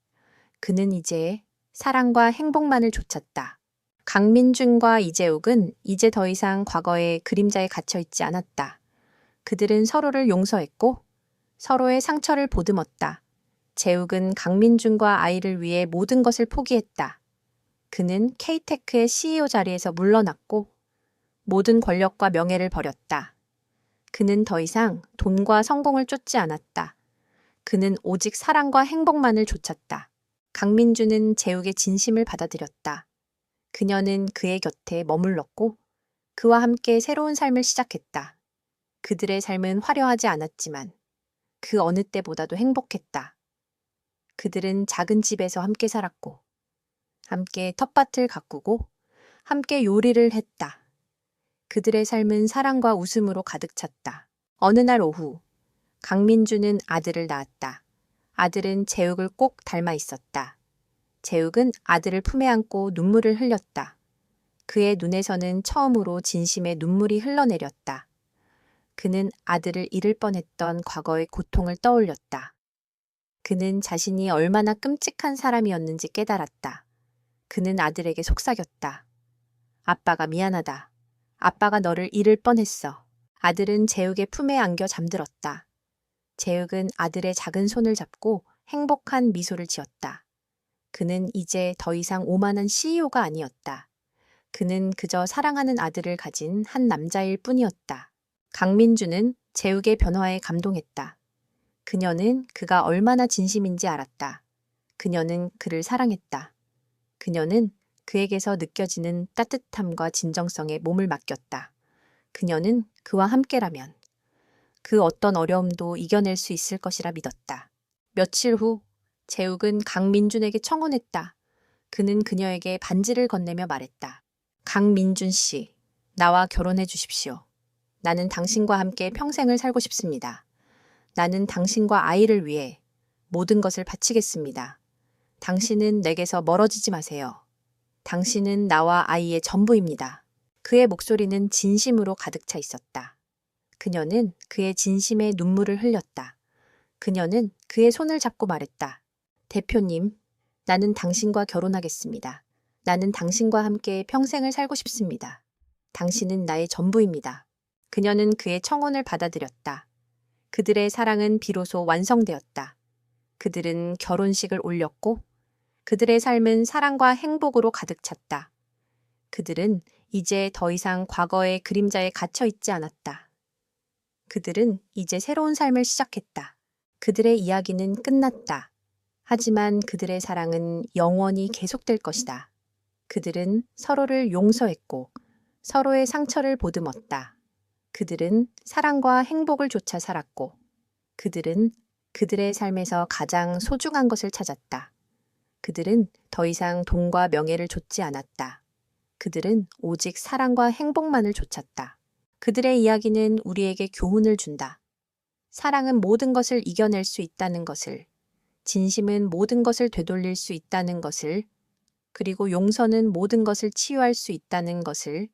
그는 이제 사랑과 행복만을 좇았다. 강민준과 이재욱은 이제 더 이상 과거의 그림자에 갇혀 있지 않았다. 그들은 서로를 용서했고 서로의 상처를 보듬었다. 재욱은 강민준과 아이를 위해 모든 것을 포기했다. 그는 K테크의 CEO 자리에서 물러났고 모든 권력과 명예를 버렸다. 그는 더 이상 돈과 성공을 쫓지 않았다. 그는 오직 사랑과 행복만을 좇았다. 강민준은 재욱의 진심을 받아들였다. 그녀는 그의 곁에 머물렀고 그와 함께 새로운 삶을 시작했다. 그들의 삶은 화려하지 않았지만 그 어느 때보다도 행복했다. 그들은 작은 집에서 함께 살았고 함께 텃밭을 가꾸고 함께 요리를 했다. 그들의 삶은 사랑과 웃음으로 가득 찼다. 어느 날 오후 강민주는 아들을 낳았다. 아들은 재욱을 꼭 닮아 있었다. 재욱은 아들을 품에 안고 눈물을 흘렸다. 그의 눈에서는 처음으로 진심의 눈물이 흘러내렸다. 그는 아들을 잃을 뻔했던 과거의 고통을 떠올렸다. 그는 자신이 얼마나 끔찍한 사람이었는지 깨달았다. 그는 아들에게 속삭였다. 아빠가 미안하다. 아빠가 너를 잃을 뻔했어. 아들은 재욱의 품에 안겨 잠들었다. 재욱은 아들의 작은 손을 잡고 행복한 미소를 지었다. 그는 이제 더 이상 오만한 CEO가 아니었다. 그는 그저 사랑하는 아들을 가진 한 남자일 뿐이었다. 강민주는 재욱의 변화에 감동했다. 그녀는 그가 얼마나 진심인지 알았다. 그녀는 그를 사랑했다. 그녀는 그에게서 느껴지는 따뜻함과 진정성에 몸을 맡겼다. 그녀는 그와 함께라면 그 어떤 어려움도 이겨낼 수 있을 것이라 믿었다. 며칠 후 재욱은 강민준에게 청혼했다. 그는 그녀에게 반지를 건네며 말했다. 강민준 씨, 나와 결혼해 주십시오. 나는 당신과 함께 평생을 살고 싶습니다. 나는 당신과 아이를 위해 모든 것을 바치겠습니다. 당신은 내게서 멀어지지 마세요. 당신은 나와 아이의 전부입니다. 그의 목소리는 진심으로 가득 차 있었다. 그녀는 그의 진심에 눈물을 흘렸다. 그녀는 그의 손을 잡고 말했다. 대표님, 나는 당신과 결혼하겠습니다. 나는 당신과 함께 평생을 살고 싶습니다. 당신은 나의 전부입니다. 그녀는 그의 청혼을 받아들였다. 그들의 사랑은 비로소 완성되었다. 그들은 결혼식을 올렸고 그들의 삶은 사랑과 행복으로 가득 찼다. 그들은 이제 더 이상 과거의 그림자에 갇혀 있지 않았다. 그들은 이제 새로운 삶을 시작했다. 그들의 이야기는 끝났다. 하지만 그들의 사랑은 영원히 계속될 것이다. 그들은 서로를 용서했고 서로의 상처를 보듬었다. 그들은 사랑과 행복을 좇아 살았고 그들은 그들의 삶에서 가장 소중한 것을 찾았다. 그들은 더 이상 돈과 명예를 좇지 않았다. 그들은 오직 사랑과 행복만을 좇았다. 그들의 이야기는 우리에게 교훈을 준다. 사랑은 모든 것을 이겨낼 수 있다는 것을, 진심은 모든 것을 되돌릴 수 있다는 것을, 그리고 용서는 모든 것을 치유할 수 있다는 것을